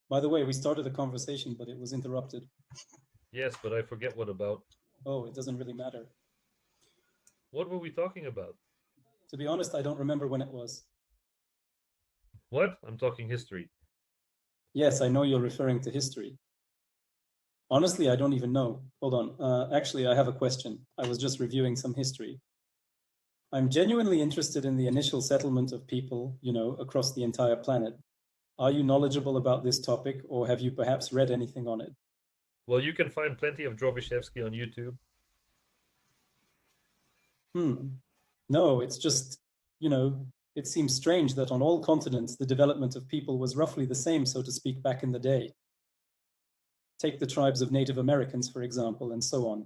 By the way, we started a conversation, but it was interrupted. Yes, but I forget what about. Oh, it doesn't really matter. What were we talking about? To be honest, I don't remember when it was. What? I'm talking history. Yes, I know you're referring to history. Honestly, I don't even know. Hold on. Actually, I have a question. I was just reviewing some history. I'm genuinely interested in the initial settlement of people, across the entire planet. Are you knowledgeable about this topic, or have you perhaps read anything on it? Well, you can find plenty of Drobyshevsky on YouTube. No, it's just, it seems strange that on all continents, the development of people was roughly the same, so to speak, back in the day. Take the tribes of Native Americans, for example, and so on.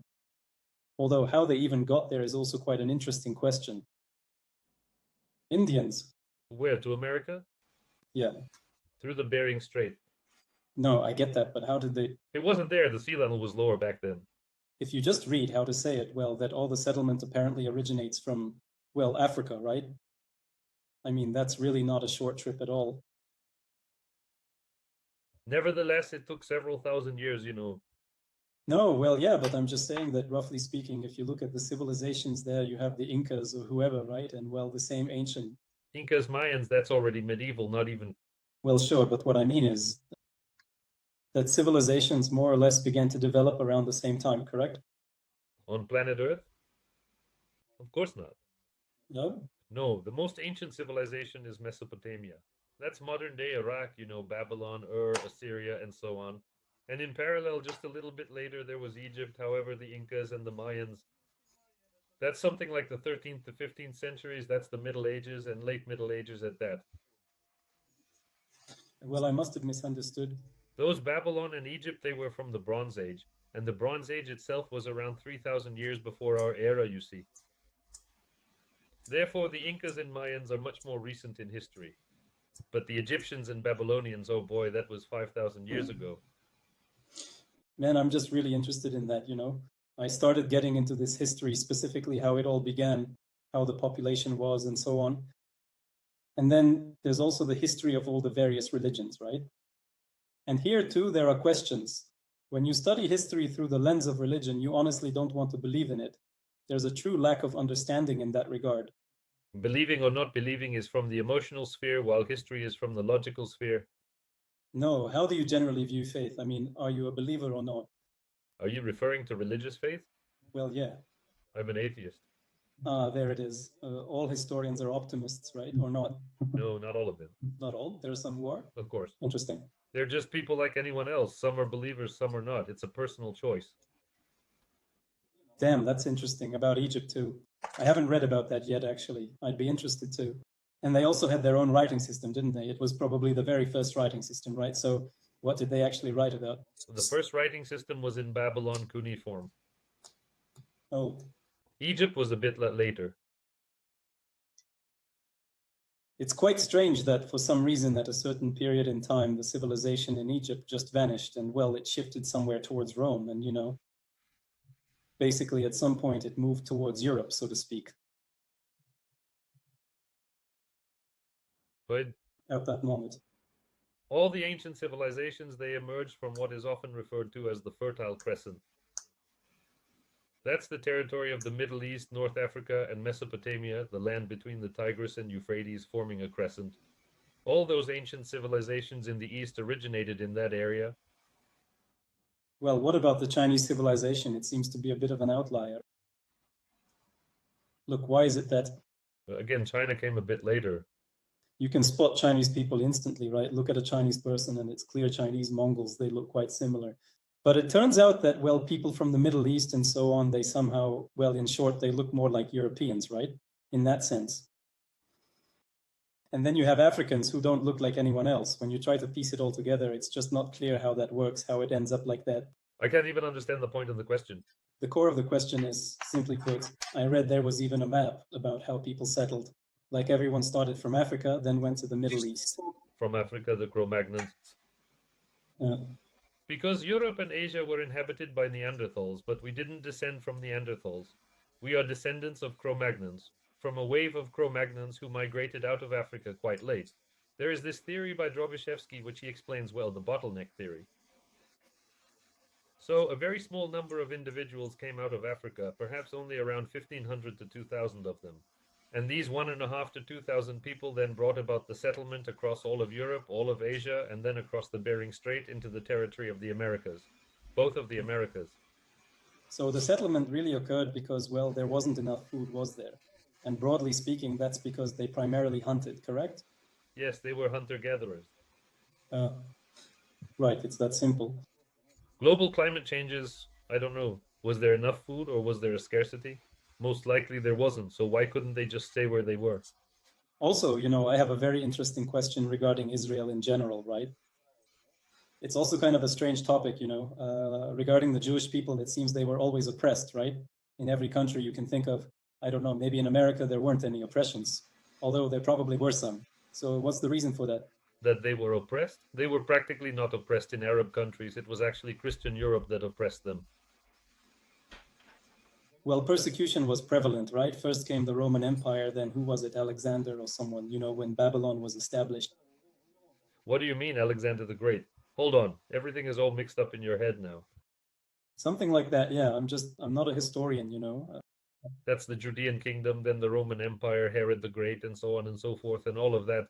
Although how they even got there is also quite an interesting question. Indians. Where? To America? Yeah. Through the Bering Strait. No, I get that, but how did they? It wasn't there. The sea level was lower back then. If you just read how to say it, well, that all the settlement apparently originates from, well, Africa, right? I mean, that's really not a short trip at all. Nevertheless, it took several thousand years, No, well, yeah, but I'm just saying that roughly speaking, if you look at the civilizations there, you have the Incas or whoever, right? And well, the same ancient. Incas, Mayans, that's already medieval, not even. Well, sure, but what I mean is that civilizations more or less began to develop around the same time, correct? On planet Earth? Of course not. No? No, the most ancient civilization is Mesopotamia. That's modern day Iraq, Babylon, Assyria, and so on. And in parallel, just a little bit later, there was Egypt, however, the Incas and the Mayans. That's something like the 13th to 15th centuries. That's the Middle Ages and late Middle Ages at that. Well, I must have misunderstood. Those Babylon and Egypt, they were from the Bronze Age. And the Bronze Age itself was around 3,000 years before our era, you see. Therefore, the Incas and Mayans are much more recent in history. But the Egyptians and Babylonians, oh boy, that was 5,000 years ago. Man, I'm just really interested in that, I started getting into this history, specifically how it all began, how the population was, and so on. And then there's also the history of all the various religions, right? And here too, there are questions. When you study history through the lens of religion, you honestly don't want to believe in it. There's a true lack of understanding in that regard. Believing or not believing is from the emotional sphere, while history is from the logical sphere. No, how do you generally view faith? I mean, are you a believer or not? Are you referring to religious faith? Well, yeah. I'm an atheist. Ah, there it is. All historians are optimists, right? Or not? No, not all of them. Not all. There are some who are. Of course. Interesting. They're just people like anyone else. Some are believers, some are not. It's a personal choice. Damn, that's interesting. About Egypt too. I haven't read about that yet, actually. I'd be interested too. And they also had their own writing system, didn't they? It was probably the very first writing system, right? So what did they actually write about? The first writing system was in Babylon cuneiform. Oh, Egypt was a bit later. it's quite strange that for some reason at a certain period in time, the civilization in Egypt just vanished and, well, it shifted somewhere towards Rome. And, basically at some point it moved towards Europe, so to speak. But at that moment. all the ancient civilizations, they emerged from what is often referred to as the Fertile Crescent. That's the territory of the Middle East, North Africa, and Mesopotamia, the land between the Tigris and Euphrates forming a crescent. All those ancient civilizations in the East originated in that area. Well, what about the Chinese civilization? It seems to be a bit of an outlier. Look, why is it that Again, China came a bit later. you can spot Chinese people instantly, right? Look at a Chinese person and it's clear Chinese Mongols, they look quite similar. But it turns out that, well, people from the Middle East and so on, they somehow, well, in short, they look more like Europeans, right? In that sense. And then you have Africans who don't look like anyone else. When you try to piece it all together, it's just not clear how that works, how it ends up like that. I can't even understand the point of the question. The core of the question is, simply put, I read there was even a map about how people settled. Like everyone started from Africa, then went to the Middle East. From Africa, the Cro-Magnons. Because Europe and Asia were inhabited by Neanderthals, but we didn't descend from Neanderthals. We are descendants of Cro-Magnons, from a wave of Cro-Magnons who migrated out of Africa quite late. There is this theory by Drobiszewski which he explains well, the bottleneck theory. So, a very small number of individuals came out of Africa, perhaps only around 1,500 to 2,000 of them. And these 1.5 to 2,000 people then brought about the settlement across all of Europe, all of Asia, and then across the Bering Strait into the territory of the Americas, both of the Americas. So the settlement really occurred because, well, there wasn't enough food, was there? And broadly speaking, that's because they primarily hunted, correct? Yes, they were hunter-gatherers. Uh, right, it's that simple. Global climate changes, I don't know. Was there enough food or was there a scarcity? Most likely there wasn't, so why couldn't they just stay where they were? Also, I have a very interesting question regarding Israel in general, right? It's also kind of a strange topic, regarding the Jewish people. It seems they were always oppressed, right? In every country you can think of. I don't know, maybe in America there weren't any oppressions, although there probably were some. So what's the reason for that? That they were oppressed? They were practically not oppressed in Arab countries. It was actually Christian Europe that oppressed them. Well, persecution was prevalent, right? First came the Roman Empire, then who was it, Alexander or someone, when Babylon was established. What do you mean, Alexander the Great? Hold on, everything is all mixed up in your head now. Something like that, yeah. I'm not a historian, That's the Judean kingdom, then the Roman Empire, Herod the Great, and so on and so forth, and all of that.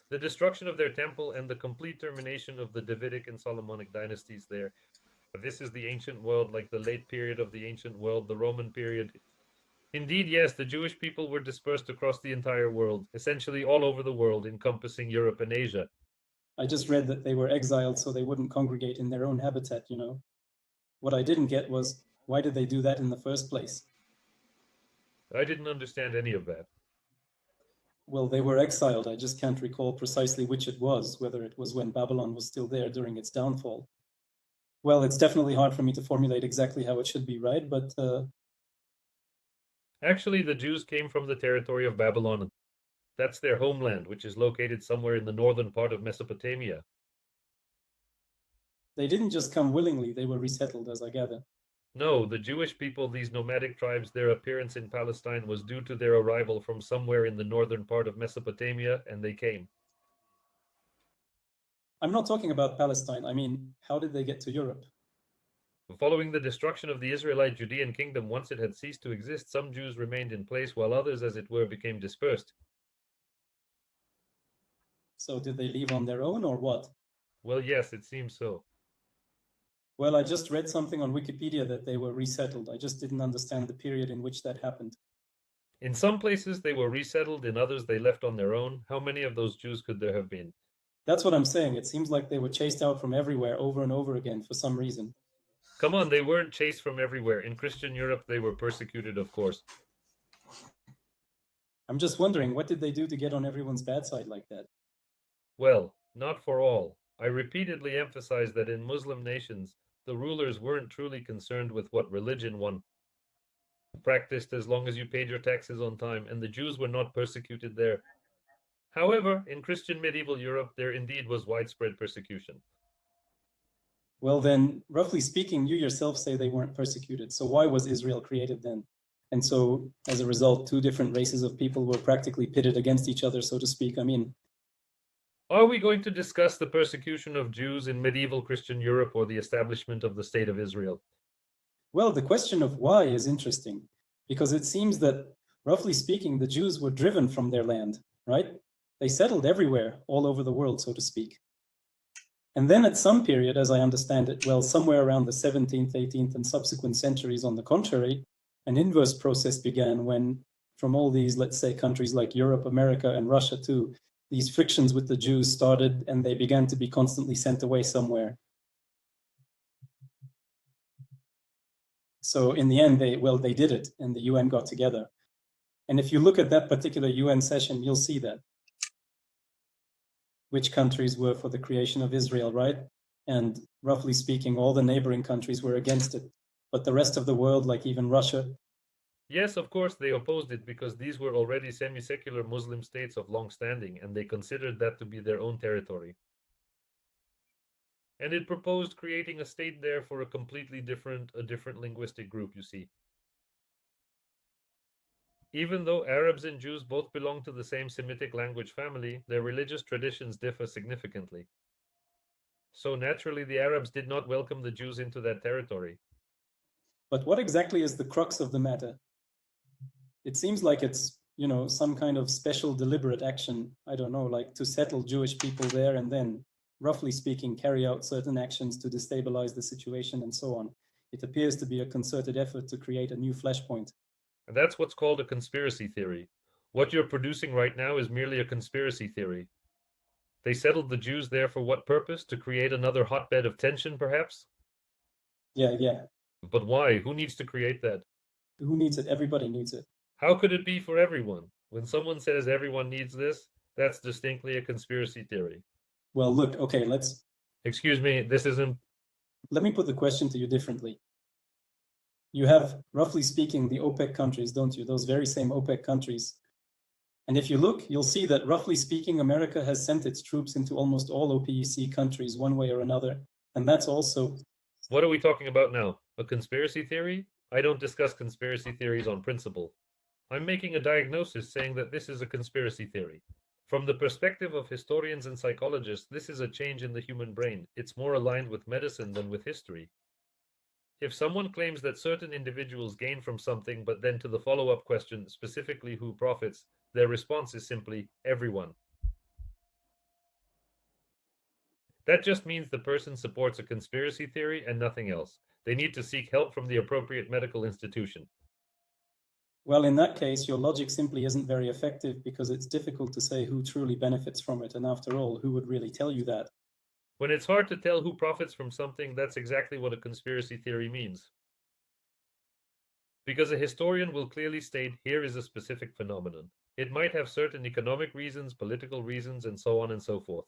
The destruction of their temple and the complete termination of the Davidic and Solomonic dynasties there. This is the ancient world, like the late period of the ancient world, the Roman period. Indeed, yes, the Jewish people were dispersed across the entire world, essentially all over the world, encompassing Europe and Asia. I just read that they were exiled so they wouldn't congregate in their own habitat, What I didn't get was, why did they do that in the first place? I didn't understand any of that. Well, they were exiled. I just can't recall precisely which it was, whether it was when Babylon was still there during its downfall. Well, it's definitely hard for me to formulate exactly how it should be, right? But Actually, the Jews came from the territory of Babylon. That's their homeland, which is located somewhere in the northern part of Mesopotamia. they didn't just come willingly, they were resettled, as I gather. No, the Jewish people, these nomadic tribes, their appearance in Palestine was due to their arrival from somewhere in the northern part of Mesopotamia, and they came. I'm not talking about Palestine. I mean, how did they get to Europe? Following the destruction of the Israelite Judean kingdom, once it had ceased to exist, some Jews remained in place, while others, as it were, became dispersed. So did they leave on their own or what? Well, yes, it seems so. Well, I just read something on Wikipedia that they were resettled. I just didn't understand the period in which that happened. In some places, they were resettled, in others, they left on their own. How many of those Jews could there have been? That's what I'm saying. It seems like they were chased out from everywhere over and over again for some reason. Come on, they weren't chased from everywhere. In Christian Europe, they were persecuted, of course. I'm just wondering, what did they do to get on everyone's bad side like that? Well, not for all. I repeatedly emphasize that in Muslim nations, the rulers weren't truly concerned with what religion one practiced as long as you paid your taxes on time, and the Jews were not persecuted there. However, in Christian medieval Europe, there indeed was widespread persecution. Well, then, roughly speaking, you yourself say they weren't persecuted. So why was Israel created then? And so, as a result, two different races of people were practically pitted against each other, so to speak. I mean, are we going to discuss the persecution of Jews in medieval Christian Europe or the establishment of the State of Israel? Well, the question of why is interesting, because it seems that, roughly speaking, the Jews were driven from their land, right? They settled everywhere, all over the world, so to speak. And then at some period, as I understand it, well, somewhere around the 17th, 18th, and subsequent centuries, on the contrary, an inverse process began when, from all these, let's say, countries like Europe, America, and Russia too, these frictions with the Jews started and they began to be constantly sent away somewhere. So in the end, they did it, and the UN got together. And if you look at that particular UN session, you'll see that. Which countries were for the creation of Israel, right? And roughly speaking, all the neighboring countries were against it. But the rest of the world, like even Russia. Yes, of course, they opposed it because these were already semi-secular Muslim states of long standing, and they considered that to be their own territory. And it proposed creating a state there for a different linguistic group, you see. Even though Arabs and Jews both belong to the same Semitic language family, their religious traditions differ significantly. So naturally, the Arabs did not welcome the Jews into that territory. But what exactly is the crux of the matter? It seems like it's, some kind of special deliberate action, I don't know, like to settle Jewish people there and then, roughly speaking, carry out certain actions to destabilize the situation and so on. It appears to be a concerted effort to create a new flashpoint. And that's what's called a conspiracy theory. What you're producing right now is merely a conspiracy theory. They settled the Jews there for what purpose? To create another hotbed of tension, perhaps? Yeah. But why? Who needs to create that? Who needs it? Everybody needs it. How could it be for everyone? When someone says everyone needs this, that's distinctly a conspiracy theory. Well, look, okay, Excuse me, this isn't. let me put the question to you differently. You have, roughly speaking, the OPEC countries, don't you? Those very same OPEC countries. And if you look, you'll see that, roughly speaking, America has sent its troops into almost all OPEC countries one way or another. And that's also, What are we talking about now? A conspiracy theory? I don't discuss conspiracy theories on principle. I'm making a diagnosis saying that this is a conspiracy theory. From the perspective of historians and psychologists, this is a change in the human brain. It's more aligned with medicine than with history. If someone claims that certain individuals gain from something, but then to the follow up question, specifically who profits, their response is simply everyone. That just means the person supports a conspiracy theory and nothing else. They need to seek help from the appropriate medical institution. well, in that case, your logic simply isn't very effective because it's difficult to say who truly benefits from it. And after all, who would really tell you that? When it's hard to tell who profits from something, that's exactly what a conspiracy theory means. Because a historian will clearly state here is a specific phenomenon. It might have certain economic reasons, political reasons, and so on and so forth.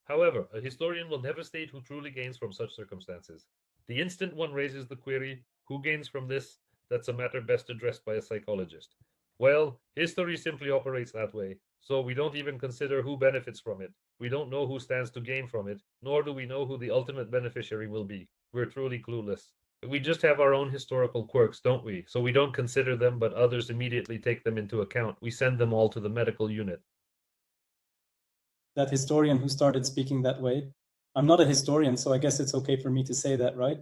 However, a historian will never state who truly gains from such circumstances. The instant one raises the query, who gains from this, that's a matter best addressed by a psychologist. Well, history simply operates that way, so we don't even consider who benefits from it. We don't know who stands to gain from it, nor do we know who the ultimate beneficiary will be. We're truly clueless. We just have our own historical quirks, don't we? So we don't consider them, but others immediately take them into account. We send them all to the medical unit. That historian who started speaking that way. I'm not a historian, so I guess it's okay for me to say that, right?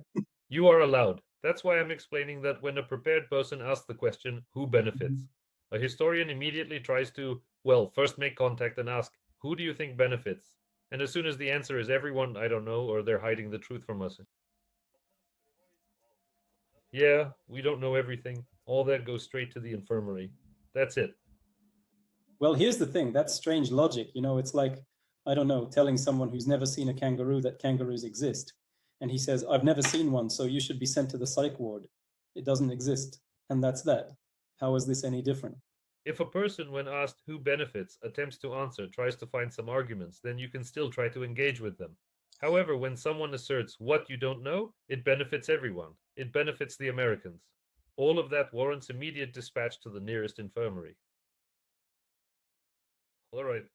You are allowed. That's why I'm explaining that when a prepared person asks the question, who benefits? A historian immediately tries to, well, first make contact and ask, who do you think benefits? And as soon as the answer is everyone, I don't know, or they're hiding the truth from us. Yeah, we don't know everything. All that goes straight to the infirmary. That's it. Well, here's the thing. That's strange logic. It's like, I don't know, telling someone who's never seen a kangaroo that kangaroos exist. And he says, I've never seen one, so you should be sent to the psych ward. It doesn't exist. And that's that. How is this any different? If a person, when asked who benefits, attempts to answer, tries to find some arguments, then you can still try to engage with them. However, when someone asserts what you don't know, it benefits everyone. It benefits the Americans. All of that warrants immediate dispatch to the nearest infirmary. All right.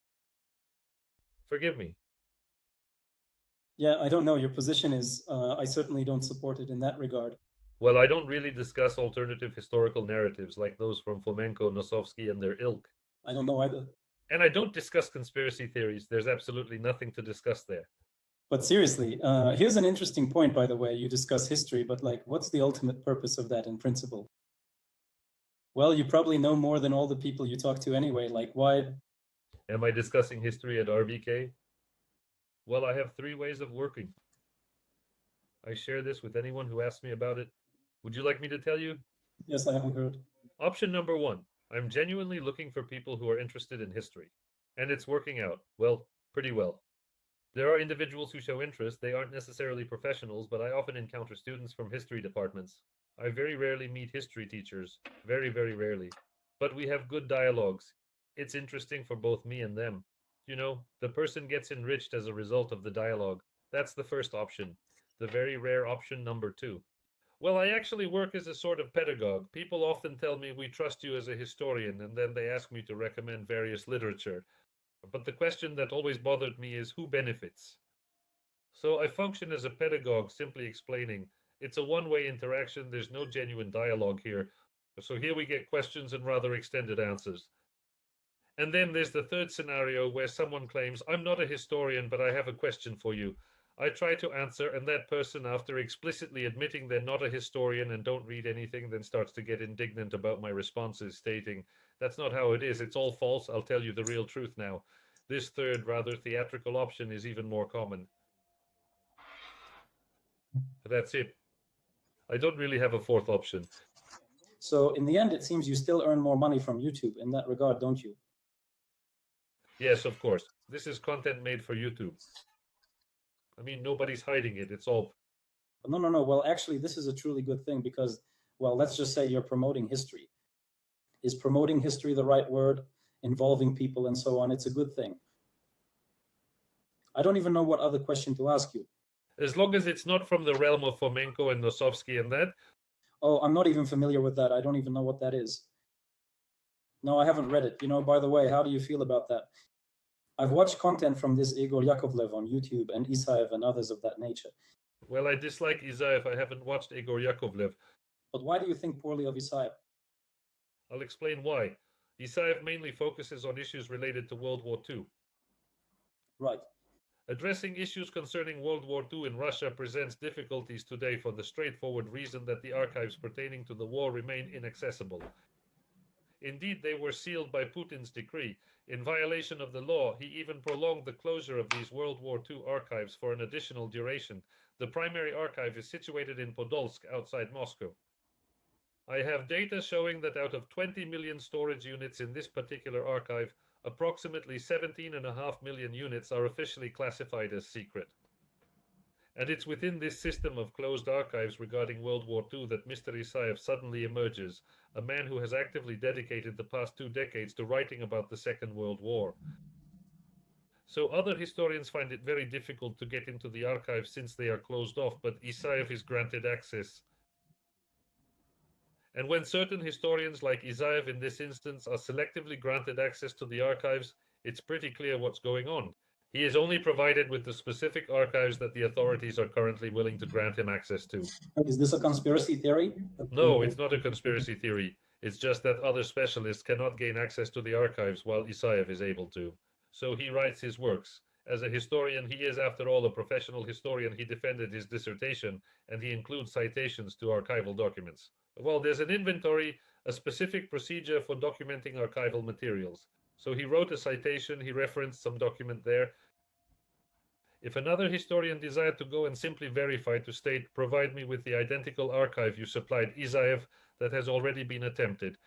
Forgive me. Yeah, I don't know. Your position is, I certainly don't support it in that regard. Well, I don't really discuss alternative historical narratives like those from Fomenko, Nosovsky, and their ilk. I don't know either. And I don't discuss conspiracy theories. There's absolutely nothing to discuss there. But seriously, here's an interesting point, by the way. You discuss history, but like, what's the ultimate purpose of that in principle? Well, you probably know more than all the people you talk to anyway. Like, why? Am I discussing history at RBK? Well, I have 3 ways of working. I share this with anyone who asks me about it. Would you like me to tell you? Yes, I haven't heard. Option number 1, I'm genuinely looking for people who are interested in history. And it's working out, well, pretty well. There are individuals who show interest. They aren't necessarily professionals, but I often encounter students from history departments. I very rarely meet history teachers, very, very rarely. But we have good dialogues. It's interesting for both me and them. The person gets enriched as a result of the dialogue. That's the first option. The very rare option number 2. Well, I actually work as a sort of pedagogue. People often tell me we trust you as a historian, and then they ask me to recommend various literature. But the question that always bothered me is who benefits? So I function as a pedagogue, simply explaining it's a one way interaction. There's no genuine dialogue here. So here we get questions and rather extended answers. And then there's the third scenario where someone claims, I'm not a historian, but I have a question for you. I try to answer, and that person, after explicitly admitting they're not a historian and don't read anything, then starts to get indignant about my responses, stating, that's not how it is. It's all false. I'll tell you the real truth now. This third, rather theatrical option is even more common. That's it. I don't really have a fourth option. So in the end, it seems you still earn more money from YouTube in that regard, don't you? Yes, of course. This is content made for YouTube. I mean, nobody's hiding it. It's all... No. Well, actually, this is a truly good thing because, well, let's just say you're promoting history. Is promoting history the right word? Involving people and so on. It's a good thing. I don't even know what other question to ask you. As long as it's not from the realm of Fomenko and Nosovsky and that. Oh, I'm not even familiar with that. I don't even know what that is. No, I haven't read it. You know, by the way, how do you feel about that? I've watched content from this Igor Yakovlev on YouTube and Isaev and others of that nature. Well, I dislike Isaev. I haven't watched Igor Yakovlev. But why do you think poorly of Isaev? I'll explain why. Isaev mainly focuses on issues related to World War II. Right. Addressing issues concerning World War II in Russia presents difficulties today for the straightforward reason that the archives pertaining to the war remain inaccessible. Indeed, they were sealed by Putin's decree. In violation of the law, he even prolonged the closure of these World War II archives for an additional duration. The primary archive is situated in Podolsk, outside Moscow. I have data showing that out of 20 million storage units in this particular archive, approximately 17.5 million units are officially classified as secret. And it's within this system of closed archives regarding World War II that Mr. Isaev suddenly emerges, a man who has actively dedicated the past 2 decades to writing about the Second World War. So other historians find it very difficult to get into the archives since they are closed off, but Isaev is granted access. And when certain historians like Isaev in this instance are selectively granted access to the archives, it's pretty clear what's going on. He is only provided with the specific archives that the authorities are currently willing to grant him access to. Is this a conspiracy theory? No, it's not a conspiracy theory. It's just that other specialists cannot gain access to the archives while Isaev is able to. So he writes his works. As a historian, he is, after all, a professional historian. He defended his dissertation, and he includes citations to archival documents. Well, there's an inventory, a specific procedure for documenting archival materials. So he wrote a citation, he referenced some document there. If another historian desired to go and simply verify to state, provide me with the identical archive you supplied Isaev, that has already been attempted.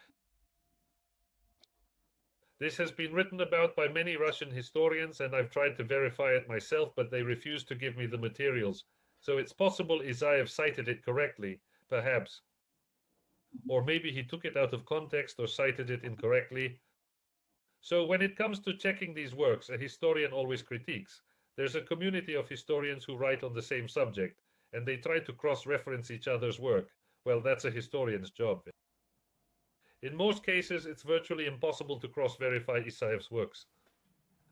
This has been written about by many Russian historians, and I've tried to verify it myself, but they refuse to give me the materials. So it's possible Isaev cited it correctly, perhaps. Or maybe he took it out of context or cited it incorrectly. So when it comes to checking these works, a historian always critiques. There's a community of historians who write on the same subject, and they try to cross-reference each other's work. Well, that's a historian's job. In most cases, it's virtually impossible to cross-verify Isaev's works.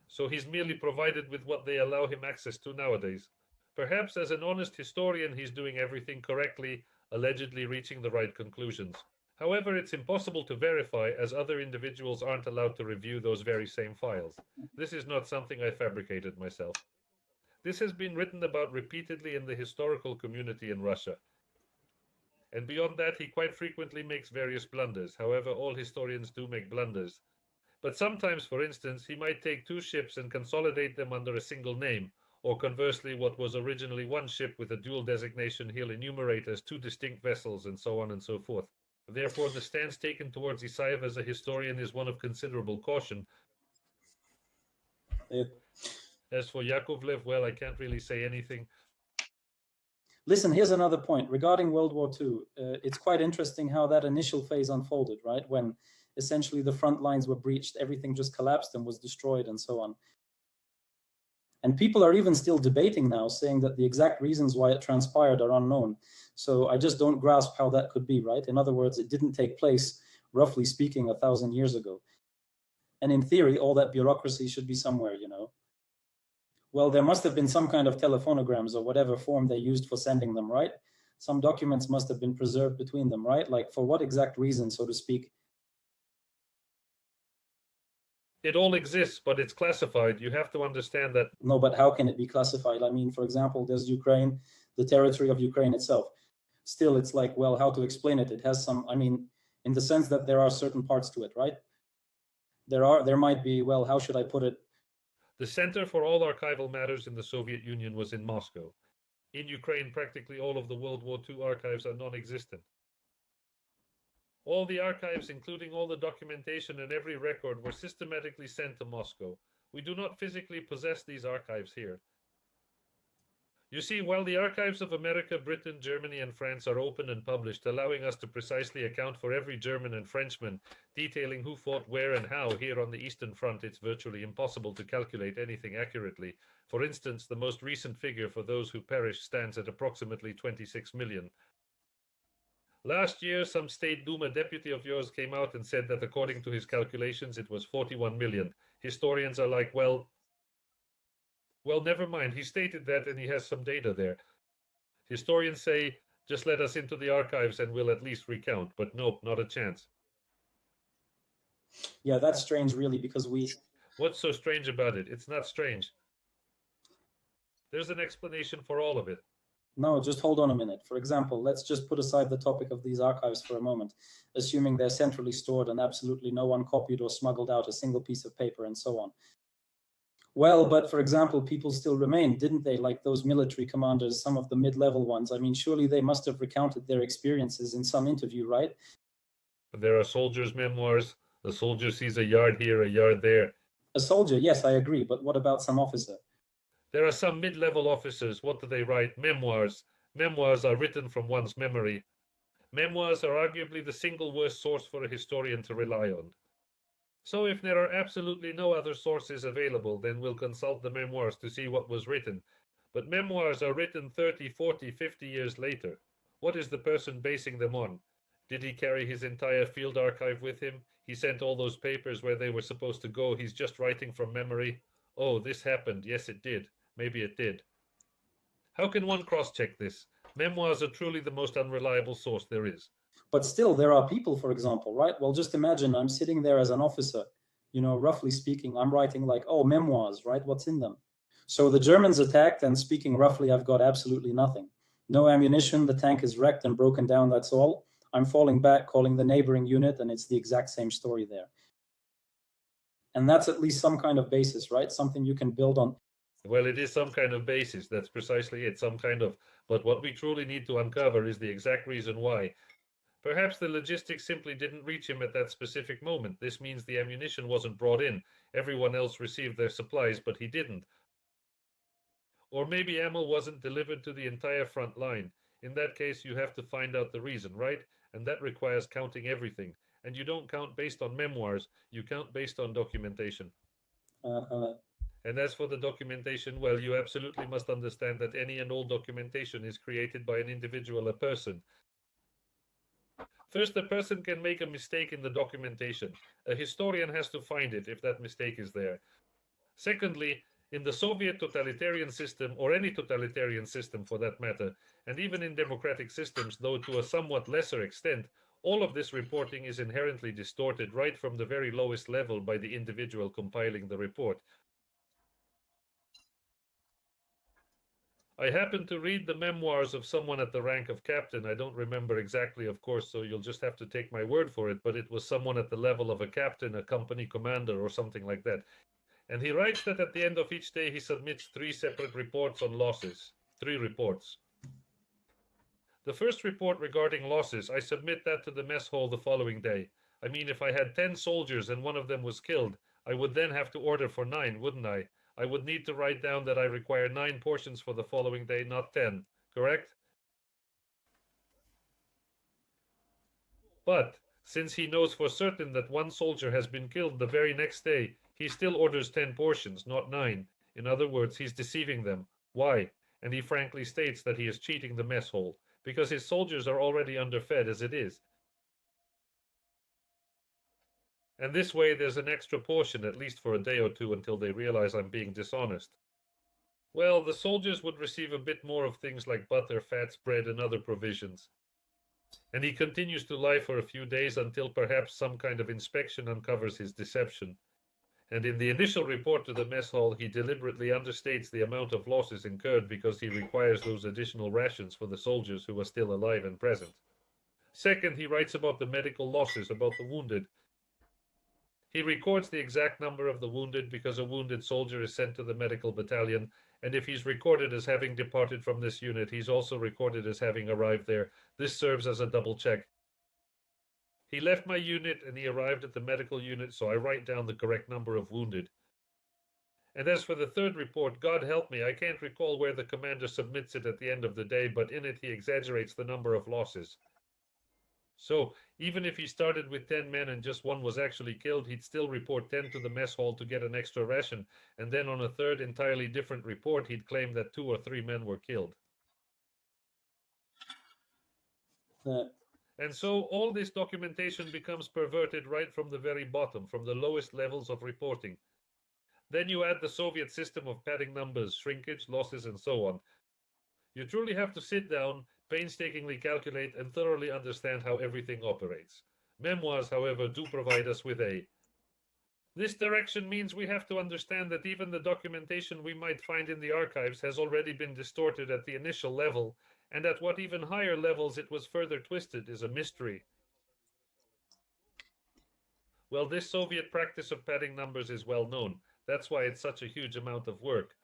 So he's merely provided with what they allow him access to nowadays. Perhaps as an honest historian, he's doing everything correctly, allegedly reaching the right conclusions. However, it's impossible to verify, as other individuals aren't allowed to review those very same files. This is not something I fabricated myself. This has been written about repeatedly in the historical community in Russia. And beyond that, he quite frequently makes various blunders. However, all historians do make blunders. But sometimes, for instance, he might take 2 ships and consolidate them under a single name, or conversely, what was originally 1 ship with a dual designation he'll enumerate as 2 distinct vessels, and so on and so forth. Therefore, the stance taken towards Isaev as a historian is one of considerable caution. As for Yakovlev, well, I can't really say anything. Listen, here's another point. Regarding World War II, it's quite interesting how that initial phase unfolded, right? When essentially the front lines were breached, everything just collapsed and was destroyed and so on. And people are even still debating now, saying that the exact reasons why it transpired are unknown. So I just don't grasp how that could be, right? In other words, it didn't take place, roughly speaking, 1,000 years ago. And in theory, all that bureaucracy should be somewhere, you know. Well, there must have been some kind of telephonograms or whatever form they used for sending them, right? some documents must have been preserved between them, right? Like for what exact reason, so to speak? It all exists, but it's classified. You have to understand that. No, but how can it be classified? I mean, for example, there's Ukraine, the territory of Ukraine itself. Still, it's like, well, how to explain it? It has some, I mean, in the sense that there are certain parts to it, right? There might be, well, how should I put it? The center for all archival matters in the Soviet Union was in Moscow. In Ukraine, practically all of the World War II archives are non-existent. All the archives, including all the documentation and every record, were systematically sent to Moscow. We do not physically possess these archives here. You see, while the archives of America, Britain, Germany, and France are open and published, allowing us to precisely account for every German and Frenchman, detailing who fought where and how here on the Eastern Front, it's virtually impossible to calculate anything accurately. For instance, the most recent figure for those who perished stands at approximately 26 million. Last year, some State Duma deputy of yours came out and said that according to his calculations, it was 41 million. Historians are like, well, never mind. He stated that and he has some data there. Historians say, just let us into the archives and we'll at least recount. But nope, not a chance. Yeah, that's strange, really, because What's so strange about it? It's not strange. There's an explanation for all of it. No, just hold on a minute. For example, let's just put aside the topic of these archives for a moment, assuming they're centrally stored and absolutely no one copied or smuggled out a single piece of paper and so on. Well, but for example, people still remain, didn't they? Like those military commanders, some of the mid-level ones. I mean, surely they must have recounted their experiences in some interview, right? There are soldiers' memoirs. The soldier sees a yard here, a yard there. A soldier, yes, I agree. But what about some officer? There are some mid-level officers. What do they write? Memoirs. Memoirs are written from one's memory. Memoirs are arguably the single worst source for a historian to rely on. So if there are absolutely no other sources available, then we'll consult the memoirs to see what was written. But memoirs are written 30, 40, 50 years later. What is the person basing them on? Did he carry his entire field archive with him? He sent all those papers where they were supposed to go. He's just writing from memory. Oh, this happened. Yes, it did. Maybe it did. How can one cross-check this? Memoirs are truly the most unreliable source there is. But still, there are people, for example, right? Well, just imagine I'm sitting there as an officer, roughly speaking, I'm writing like, oh, memoirs, right? What's in them? So the Germans attacked, and speaking roughly, I've got absolutely nothing. No ammunition, the tank is wrecked and broken down, that's all. I'm falling back, calling the neighboring unit, and it's the exact same story there. And that's at least some kind of basis, right? Something you can build on. Well, it is some kind of basis. That's precisely it. Some kind of. But what we truly need to uncover is the exact reason why. Perhaps the logistics simply didn't reach him at that specific moment. This means the ammunition wasn't brought in. Everyone else received their supplies, but he didn't. Or maybe ammo wasn't delivered to the entire front line. In that case, you have to find out the reason, right? And that requires counting everything. And you don't count based on memoirs, you count based on documentation. And as for the documentation, well, you absolutely must understand that any and all documentation is created by an individual, a person. First, a person can make a mistake in the documentation. A historian has to find it if that mistake is there. Secondly, in the Soviet totalitarian system, or any totalitarian system for that matter, and even in democratic systems, though to a somewhat lesser extent, all of this reporting is inherently distorted right from the very lowest level by the individual compiling the report. I happened to read the memoirs of someone at the rank of captain. I don't remember exactly, of course, so you'll just have to take my word for it, but it was someone at the level of a captain, a company commander, or something like that. And he writes that at the end of each day, he submits 3 separate reports on losses. 3 reports. The first report regarding losses, I submit that to the mess hall the following day. I mean, if I had 10 soldiers and one of them was killed, I would then have to order for 9, wouldn't I? I would need to write down that I require 9 portions for the following day, not 10. Correct? But since he knows for certain that one soldier has been killed the very next day, he still orders 10 portions, not 9. In other words, he's deceiving them. Why? And he frankly states that he is cheating the mess hall, because his soldiers are already underfed as it is. And this way there's an extra portion, at least for a day or two, until they realize I'm being dishonest. Well, the soldiers would receive a bit more of things like butter, fats, bread, and other provisions. And he continues to lie for a few days until perhaps some kind of inspection uncovers his deception. And in the initial report to the mess hall, he deliberately understates the amount of losses incurred because he requires those additional rations for the soldiers who are still alive and present. Second, he writes about the medical losses, about the wounded. He records the exact number of the wounded because a wounded soldier is sent to the medical battalion, and if he's recorded as having departed from this unit, he's also recorded as having arrived there. This serves as a double check. He left my unit and he arrived at the medical unit, so I write down the correct number of wounded. And as for the third report, God help me, I can't recall where the commander submits it at the end of the day, but in it he exaggerates the number of losses. So even if he started with 10 men and just one was actually killed, he'd still report 10 to the mess hall to get an extra ration. And then on a third entirely different report, he'd claim that 2 or 3 men were killed. And so all this documentation becomes perverted right from the very bottom, from the lowest levels of reporting. Then you add the Soviet system of padding numbers, shrinkage, losses, and so on. You truly have to sit down, painstakingly calculate, and thoroughly understand how everything operates. Memoirs, however, do provide us with This direction means we have to understand that even the documentation we might find in the archives has already been distorted at the initial level, and at what even higher levels it was further twisted is a mystery. Well, this Soviet practice of padding numbers is well known. That's why it's such a huge amount of work.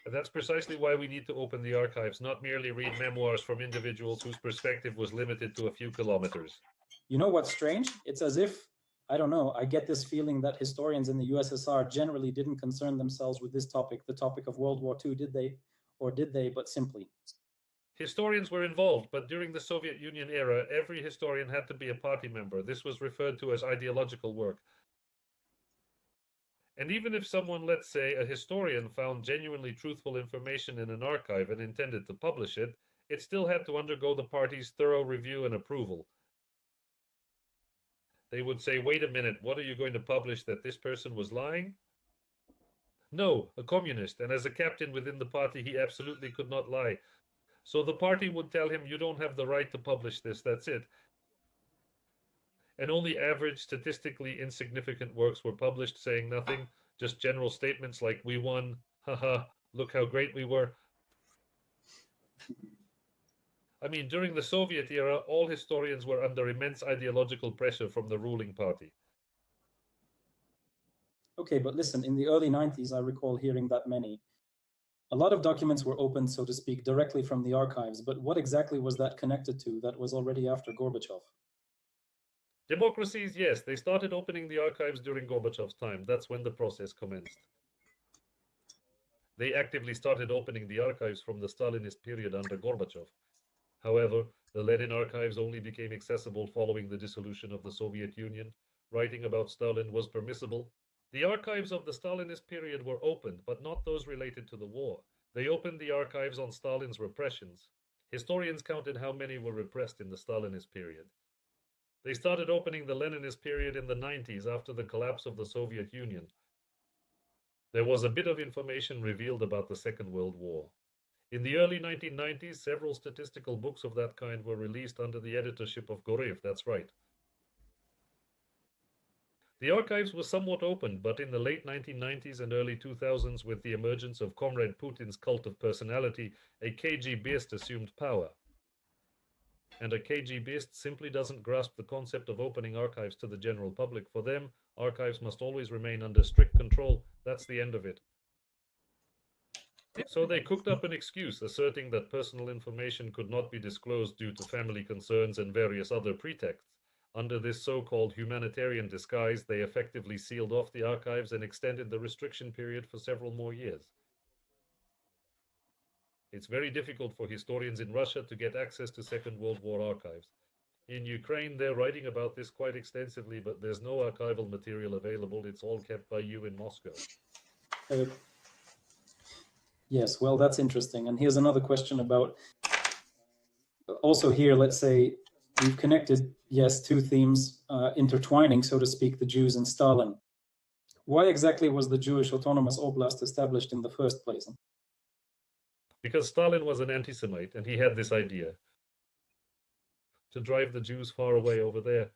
And that's precisely why we need to open the archives, not merely read memoirs from individuals whose perspective was limited to a few kilometers. You know what's strange? It's as if, I don't know, I get this feeling that historians in the USSR generally didn't concern themselves with this topic, the topic of World War II, did they? Or did they, but simply? Historians were involved, but during the Soviet Union era, every historian had to be a party member. This was referred to as ideological work. And even if someone, let's say, a historian, found genuinely truthful information in an archive and intended to publish it, it still had to undergo the party's thorough review and approval. They would say, wait a minute, what are you going to publish, that this person was lying? No, a communist, and as a captain within the party, he absolutely could not lie. So the party would tell him, you don't have the right to publish this, that's it. And only average, statistically insignificant works were published, saying nothing, just general statements like, we won, haha, look how great we were. I mean, during the Soviet era, all historians were under immense ideological pressure from the ruling party. Okay, but listen, in the early 90s, I recall hearing that many. A lot of documents were opened, so to speak, directly from the archives, but what exactly was that connected to that was already after Gorbachev? Democracies, yes, they started opening the archives during Gorbachev's time. That's when the process commenced. They actively started opening the archives from the Stalinist period under Gorbachev. However, the Lenin archives only became accessible following the dissolution of the Soviet Union. Writing about Stalin was permissible. The archives of the Stalinist period were opened, but not those related to the war. They opened the archives on Stalin's repressions. Historians counted how many were repressed in the Stalinist period. They started opening the Leninist period in the 90s after the collapse of the Soviet Union. There was a bit of information revealed about the Second World War. In the early 1990s, several statistical books of that kind were released under the editorship of Gorev, that's right. The archives were somewhat opened, but in the late 1990s and early 2000s, with the emergence of Comrade Putin's cult of personality, a KGBist assumed power. And a KGBist simply doesn't grasp the concept of opening archives to the general public. For them, archives must always remain under strict control. That's the end of it. So they cooked up an excuse, asserting that personal information could not be disclosed due to family concerns and various other pretexts. Under this so-called humanitarian disguise, they effectively sealed off the archives and extended the restriction period for several more years. It's very difficult for historians in Russia to get access to Second World War archives. In Ukraine, they're writing about this quite extensively, but there's no archival material available. It's all kept by you in Moscow. Yes, well, that's interesting. And here's another question about, also here, let's say, we've connected, yes, two themes intertwining, so to speak, the Jews and Stalin. Why exactly was the Jewish Autonomous Oblast established in the first place? Because Stalin was an anti-Semite and he had this idea to drive the Jews far away over there.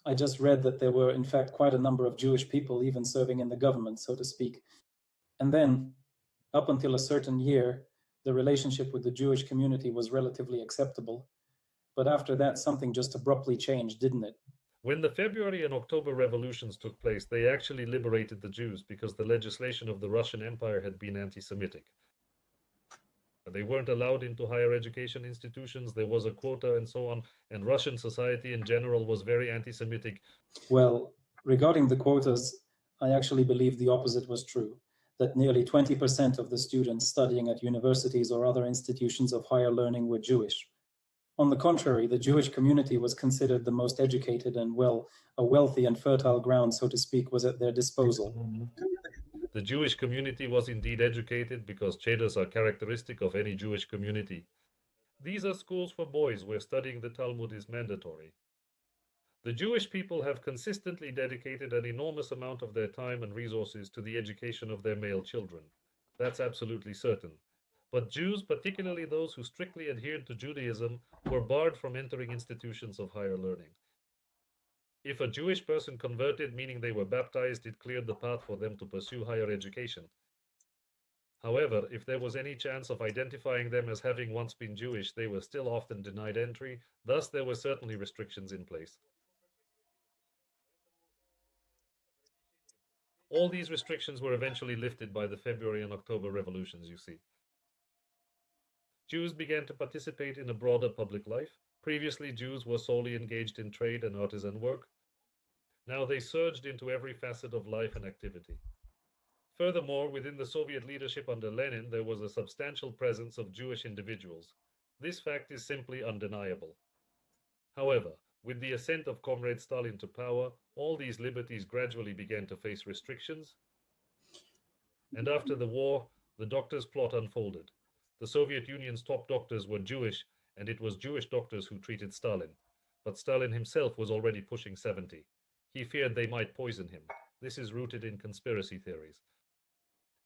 I just read that there were, in fact, quite a number of Jewish people even serving in the government, so to speak. And then, up until a certain year, the relationship with the Jewish community was relatively acceptable. But after that, something just abruptly changed, didn't it? When the February and October revolutions took place, they actually liberated the Jews because the legislation of the Russian Empire had been anti-Semitic. They weren't allowed into higher education institutions, there was a quota and so on, and Russian society in general was very anti-Semitic. Well, regarding the quotas, I actually believe the opposite was true, that nearly 20% of the students studying at universities or other institutions of higher learning were Jewish. On the contrary, the Jewish community was considered the most educated and, well, a wealthy and fertile ground, so to speak, was at their disposal. The Jewish community was indeed educated because cheders are characteristic of any Jewish community. These are schools for boys where studying the Talmud is mandatory. The Jewish people have consistently dedicated an enormous amount of their time and resources to the education of their male children. That's absolutely certain. But Jews, particularly those who strictly adhered to Judaism, were barred from entering institutions of higher learning. If a Jewish person converted, meaning they were baptized, it cleared the path for them to pursue higher education. However, if there was any chance of identifying them as having once been Jewish, they were still often denied entry. Thus, there were certainly restrictions in place. All these restrictions were eventually lifted by the February and October revolutions, you see. Jews began to participate in a broader public life. Previously, Jews were solely engaged in trade and artisan work. Now they surged into every facet of life and activity. Furthermore, within the Soviet leadership under Lenin, there was a substantial presence of Jewish individuals. This fact is simply undeniable. However, with the ascent of Comrade Stalin to power, all these liberties gradually began to face restrictions. And after the war, the doctors' plot unfolded. The Soviet Union's top doctors were Jewish, and it was Jewish doctors who treated Stalin. But Stalin himself was already pushing 70. He feared they might poison him. This is rooted in conspiracy theories.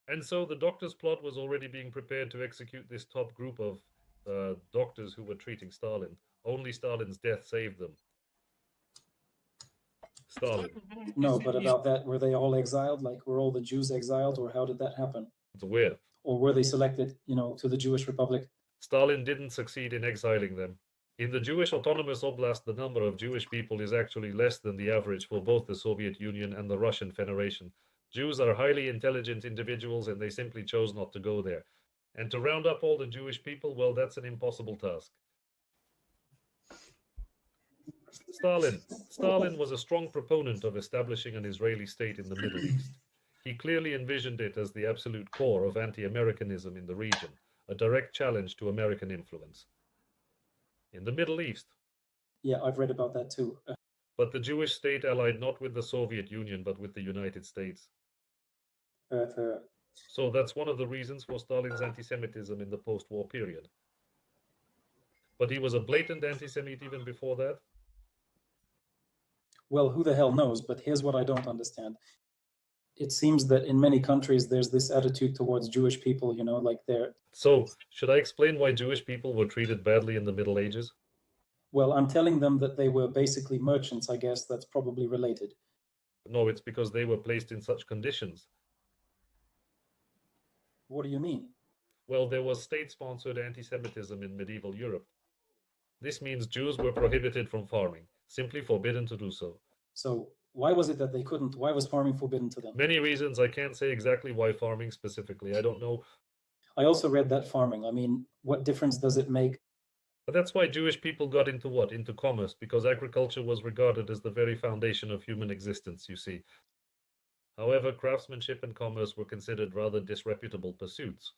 And so the doctors' plot was already being prepared to execute this top group of doctors who were treating Stalin. Only Stalin's death saved them. Stalin. No, but about that, were they all exiled? Like, were all the Jews exiled, or how did that happen? Where? Or were they selected, to the Jewish Republic? Stalin didn't succeed in exiling them. In the Jewish Autonomous Oblast, the number of Jewish people is actually less than the average for both the Soviet Union and the Russian Federation. Jews are highly intelligent individuals and they simply chose not to go there. And to round up all the Jewish people, well, that's an impossible task. Stalin was a strong proponent of establishing an Israeli state in the Middle East. He clearly envisioned it as the absolute core of anti-Americanism in the region, a direct challenge to American influence. In the Middle East. Yeah, I've read about that too. But the Jewish state allied not with the Soviet Union, but with the United States. So that's one of the reasons for Stalin's anti-Semitism in the post-war period. But he was a blatant anti-Semite even before that? Well, who the hell knows? But here's what I don't understand. It seems that in many countries there's this attitude towards Jewish people, like they're... So, should I explain why Jewish people were treated badly in the Middle Ages? Well, I'm telling them that they were basically merchants, I guess. That's probably related. No, it's because they were placed in such conditions. What do you mean? Well, there was state-sponsored anti-Semitism in medieval Europe. This means Jews were prohibited from farming, simply forbidden to do so. So why was it that they couldn't? Why was farming forbidden to them? Many reasons. I can't say exactly why farming specifically. I don't know. I also read that farming. I mean, what difference does it make? But that's why Jewish people got into what? Into commerce, because agriculture was regarded as the very foundation of human existence, you see. However, craftsmanship and commerce were considered rather disreputable pursuits.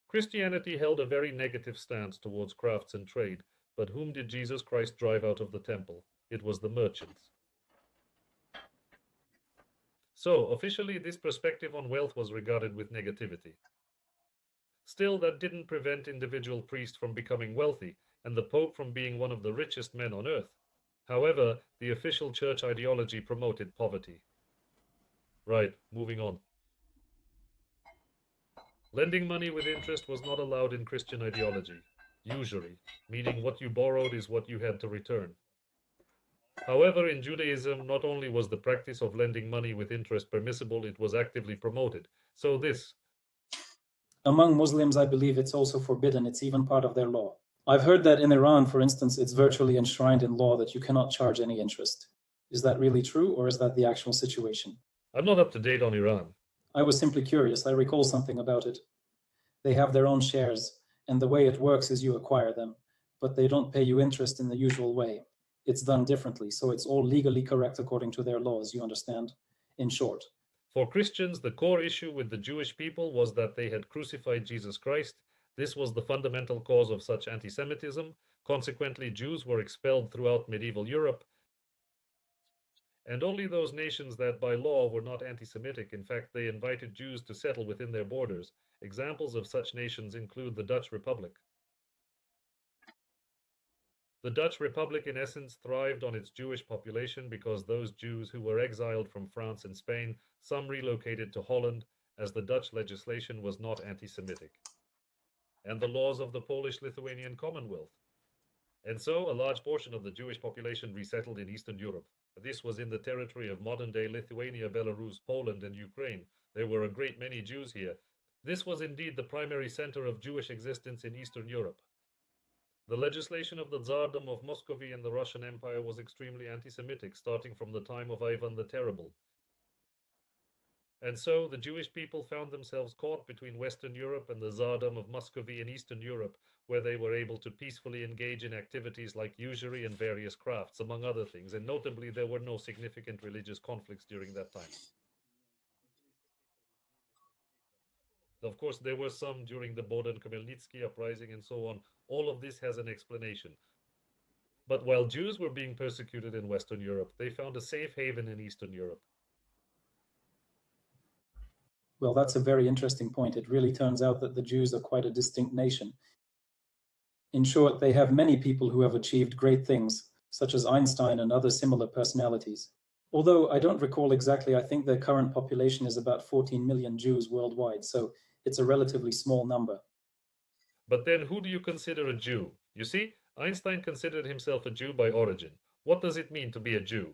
Christianity held a very negative stance towards crafts and trade, but whom did Jesus Christ drive out of the temple? It was the merchants. So, officially, this perspective on wealth was regarded with negativity. Still, that didn't prevent individual priests from becoming wealthy, and the Pope from being one of the richest men on earth. However, the official church ideology promoted poverty. Right, moving on. Lending money with interest was not allowed in Christian ideology, usury, meaning what you borrowed is what you had to return. However, in Judaism, not only was the practice of lending money with interest permissible, it was actively promoted. So this, Among Muslims, I believe it's also forbidden. It's even part of their law. I've heard that in Iran, for instance, it's virtually enshrined in law that you cannot charge any interest. Is that really true, or is that the actual situation? I'm not up to date on Iran. I was simply curious. I recall something about it. They have their own shares, and the way it works is you acquire them, but they don't pay you interest in the usual way. It's done differently, so it's all legally correct according to their laws, you understand? In short. For Christians, the core issue with the Jewish people was that they had crucified Jesus Christ. This was the fundamental cause of such anti-Semitism. Consequently, Jews were expelled throughout medieval Europe, and only those nations that by law were not anti-Semitic, in fact, they invited Jews to settle within their borders. Examples of such nations include the Dutch Republic. The Dutch Republic, in essence, thrived on its Jewish population because those Jews who were exiled from France and Spain, some relocated to Holland, as the Dutch legislation was not anti-Semitic, and the laws of the Polish-Lithuanian Commonwealth. And so, a large portion of the Jewish population resettled in Eastern Europe. This was in the territory of modern-day Lithuania, Belarus, Poland, and Ukraine. There were a great many Jews here. This was indeed the primary center of Jewish existence in Eastern Europe. The legislation of the Tsardom of Muscovy and the Russian Empire was extremely anti-Semitic, starting from the time of Ivan the Terrible. And so the Jewish people found themselves caught between Western Europe and the Tsardom of Muscovy in Eastern Europe, where they were able to peacefully engage in activities like usury and various crafts, among other things, and notably there were no significant religious conflicts during that time. Of course, there were some during the Boden-Khmelnytsky uprising and so on. All of this has an explanation. But while Jews were being persecuted in Western Europe, they found a safe haven in Eastern Europe. Well, that's a very interesting point. It really turns out that the Jews are quite a distinct nation. In short, they have many people who have achieved great things, such as Einstein and other similar personalities. Although I don't recall exactly, I think their current population is about 14 million Jews worldwide, so it's a relatively small number. But then who do you consider a Jew? You see, Einstein considered himself a Jew by origin. What does it mean to be a Jew?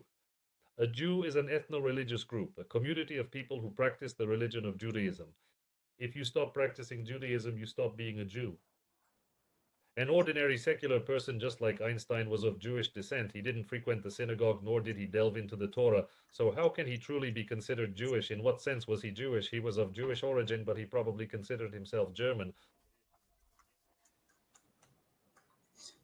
A Jew is an ethno-religious group, a community of people who practice the religion of Judaism. If you stop practicing Judaism, you stop being a Jew. An ordinary secular person, just like Einstein, was of Jewish descent. He didn't frequent the synagogue, nor did he delve into the Torah. So how can he truly be considered Jewish? In what sense was he Jewish? He was of Jewish origin, but he probably considered himself German.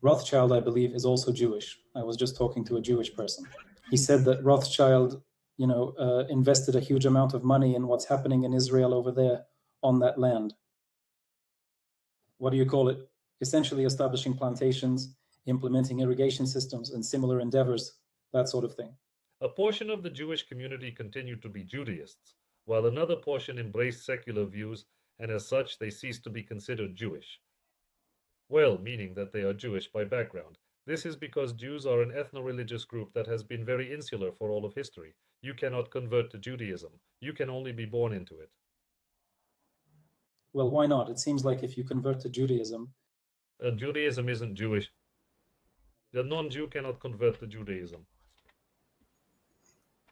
Rothschild, I believe, is also Jewish. I was just talking to a Jewish person. He said that Rothschild, invested a huge amount of money in what's happening in Israel over there on that land. What do you call it? Essentially establishing plantations, implementing irrigation systems and similar endeavors, that sort of thing. A portion of the Jewish community continued to be Judaists, while another portion embraced secular views, and as such they ceased to be considered Jewish. Well, meaning that they are Jewish by background. This is because Jews are an ethno-religious group that has been very insular for all of history. You cannot convert to Judaism. You can only be born into it. Well, why not? It seems like if you convert to Judaism... Judaism isn't Jewish. The non-Jew cannot convert to Judaism.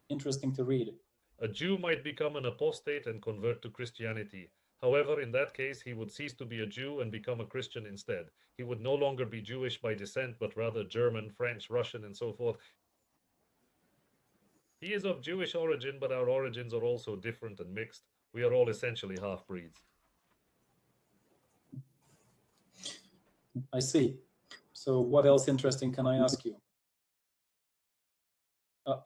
Interesting to read. A Jew might become an apostate and convert to Christianity. However, in that case, he would cease to be a Jew and become a Christian instead. He would no longer be Jewish by descent, but rather German, French, Russian, and so forth. He is of Jewish origin, but our origins are also different and mixed. We are all essentially half-breeds. I see. So what else interesting can I ask you?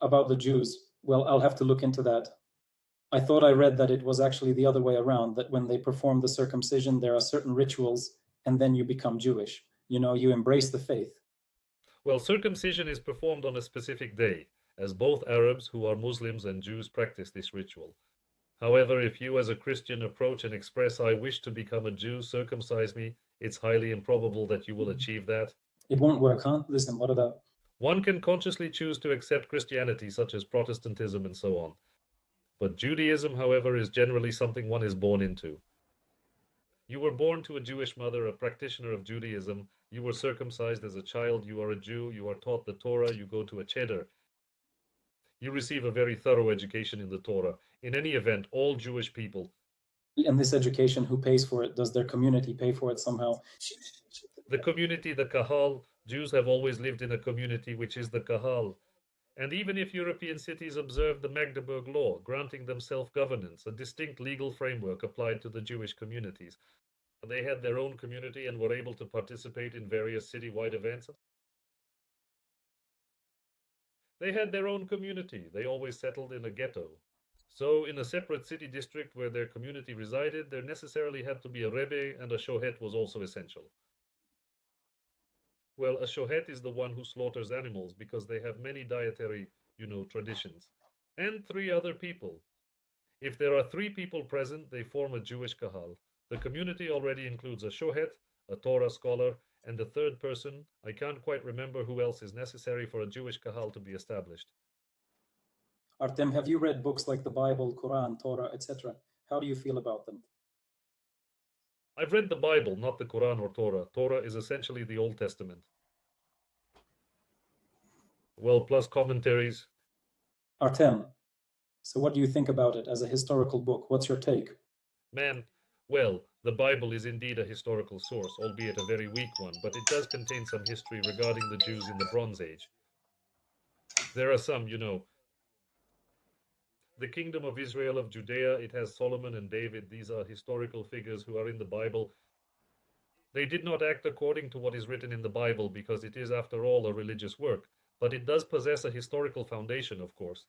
About the Jews? Well, I'll have to look into that. I thought I read that it was actually the other way around, that when they perform the circumcision, there are certain rituals, and then you become Jewish. You embrace the faith. Well, circumcision is performed on a specific day, as both Arabs who are Muslims and Jews practice this ritual. However, if you as a Christian approach and express, I wish to become a Jew, circumcise me, it's highly improbable that you will achieve that. It won't work, huh? Listen, what about... One can consciously choose to accept Christianity, such as Protestantism and so on. But Judaism, however, is generally something one is born into. You were born to a Jewish mother, a practitioner of Judaism. You were circumcised as a child. You are a Jew. You are taught the Torah. You go to a cheder. You receive a very thorough education in the Torah. In any event, all Jewish people, And this education, who pays for it? Does their community pay for it somehow? the community, the Kahal, Jews have always lived in a community which is the Kahal. And even if European cities observed the Magdeburg Law, granting them self-governance, a distinct legal framework applied to the Jewish communities, they had their own community and were able to participate in various citywide events. They had their own community. They always settled in a ghetto. So in a separate city district where their community resided, there necessarily had to be a rebbe, and a shohet was also essential. Well, a shohet is the one who slaughters animals because they have many dietary, traditions. And 3 other people. If there are 3 people present, they form a Jewish kahal. The community already includes a shohet, a Torah scholar, and a 3rd person. I can't quite remember who else is necessary for a Jewish kahal to be established. Artem, have you read books like the Bible, Quran, Torah, etc.? How do you feel about them? I've read the Bible, not the Quran or Torah. Torah is essentially the Old Testament. Well, plus commentaries. Artem, so what do you think about it as a historical book? What's your take? Man, well, the Bible is indeed a historical source, albeit a very weak one, but it does contain some history regarding the Jews in the Bronze Age. There are some, the kingdom of Israel, of Judea, it has Solomon and David. These are historical figures who are in the Bible. They did not act according to what is written in the Bible because it is, after all, a religious work, but it does possess a historical foundation, of course.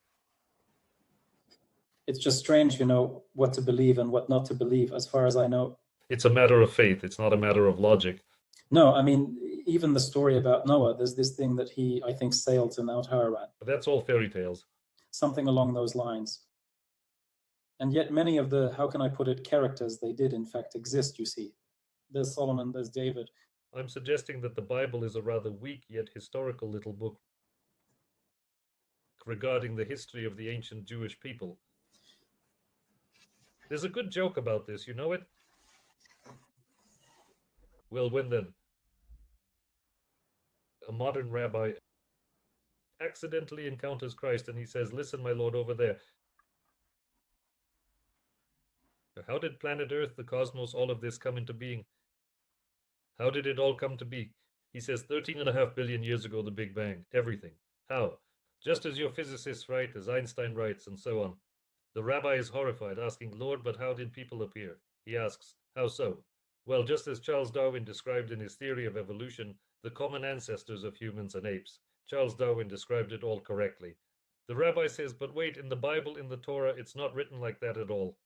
It's just strange, what to believe and what not to believe, as far as I know. It's a matter of faith. It's not a matter of logic. No, I mean, even the story about Noah, there's this thing that he, I think, sailed to Mount Ararat. But that's all fairy tales. Something along those lines. And yet many of the, how can I put it, characters, they did in fact exist, you see. There's Solomon, there's David. I'm suggesting that the Bible is a rather weak yet historical little book regarding the history of the ancient Jewish people. There's a good joke about this, you know it? Well, when then a modern rabbi accidentally encounters Christ and he says, "Listen, my Lord, over there. How did planet Earth, the cosmos, all of this come into being? How did it all come to be?" He says, 13.5 billion years ago, the Big Bang. Everything. How? Just as your physicists write, as Einstein writes, and so on. The rabbi is horrified, asking, "Lord, but how did people appear?" He asks, "How so?" Well, just as Charles Darwin described in his theory of evolution, the common ancestors of humans and apes. Charles Darwin described it all correctly. The rabbi says, "But wait, in the Bible, in the Torah, it's not written like that at all."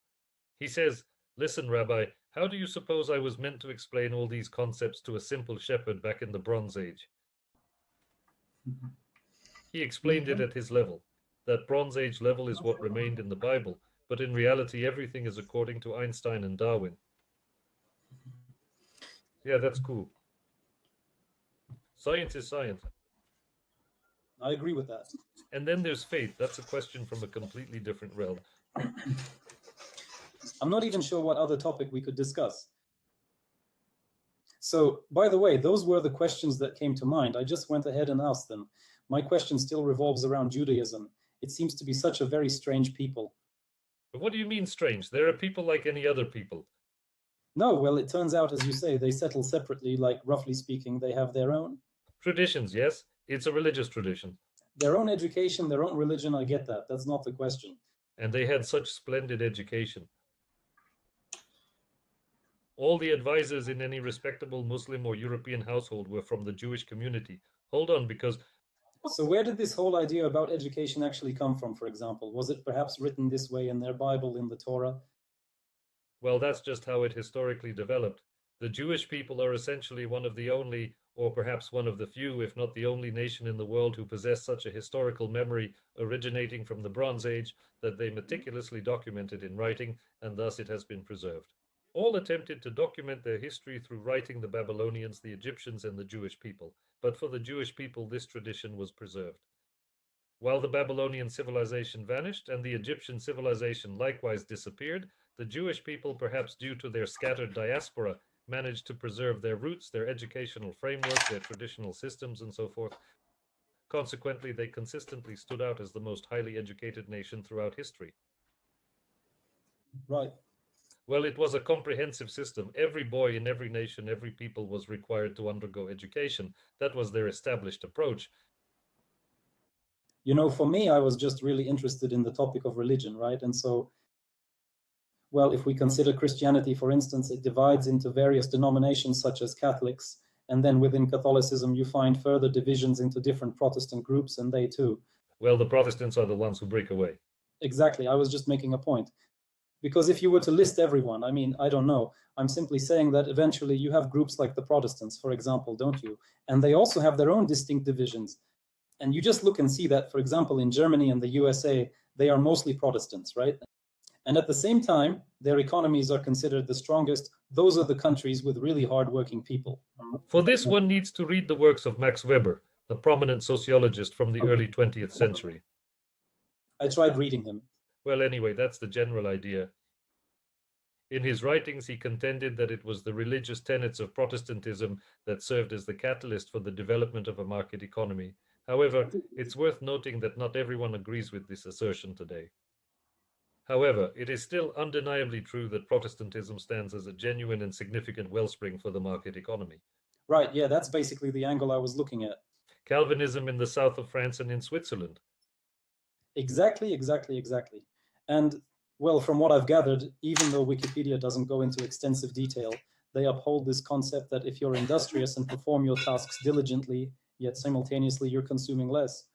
He says, "Listen, Rabbi, how do you suppose I was meant to explain all these concepts to a simple shepherd back in the Bronze Age?" He explained it at his level. That Bronze Age level is what remained in the Bible, but in reality everything is according to Einstein and Darwin. Yeah, that's cool. Science is science. I agree with that. And then there's faith. That's a question from a completely different realm. I'm not even sure what other topic we could discuss. So, by the way, those were the questions that came to mind. I just went ahead and asked them. My question still revolves around Judaism. It seems to be such a very strange people. But what do you mean strange? There are people like any other people. No, well, it turns out, as you say, they settle separately, like, roughly speaking, they have their own traditions, yes? It's a religious tradition. Their own education, their own religion, I get that. That's not the question. And they had such splendid education. All the advisors in any respectable Muslim or European household were from the Jewish community. Hold on, because... So where did this whole idea about education actually come from, for example? Was it perhaps written this way in their Bible, in the Torah? Well, that's just how it historically developed. The Jewish people are essentially one of the only, or perhaps one of the few, if not the only nation in the world who possess such a historical memory originating from the Bronze Age that they meticulously documented in writing, and thus it has been preserved. All attempted to document their history through writing: the Babylonians, the Egyptians, and the Jewish people. But for the Jewish people, this tradition was preserved. While the Babylonian civilization vanished and the Egyptian civilization likewise disappeared, The Jewish people, perhaps due to their scattered diaspora, managed to preserve their roots, their educational framework, their traditional systems, and so forth. Consequently, they consistently stood out as the most highly educated nation throughout history. Right. Well, it was a comprehensive system. Every boy in every nation, every people was required to undergo education. That was their established approach. You know, for me, I was just really interested in the topic of religion, right? And so, well, if we consider Christianity, for instance, it divides into various denominations such as Catholics. And then within Catholicism, you find further divisions into different Protestant groups, and they too. Well, the Protestants are the ones who break away. Exactly. I was just making a point. Because if you were to list everyone, I mean, I don't know. I'm simply saying that eventually you have groups like the Protestants, for example, don't you? And they also have their own distinct divisions. And you just look and see that, for example, in Germany and the USA, they are mostly Protestants, right? And at the same time, their economies are considered the strongest. Those are the countries with really hardworking people. For this, one needs to read the works of Max Weber, a prominent sociologist from the early 20th century. I tried reading him. Well, anyway, that's the general idea. In his writings, he contended that it was the religious tenets of Protestantism that served as the catalyst for the development of a market economy. However, it's worth noting that not everyone agrees with this assertion today. However, it is still undeniably true that Protestantism stands as a genuine and significant wellspring for the market economy. Right, yeah, that's basically the angle I was looking at. Calvinism in the south of France and in Switzerland. Exactly. And, well, from what I've gathered, even though Wikipedia doesn't go into extensive detail, they uphold this concept that if you're industrious and perform your tasks diligently, yet simultaneously you're consuming less.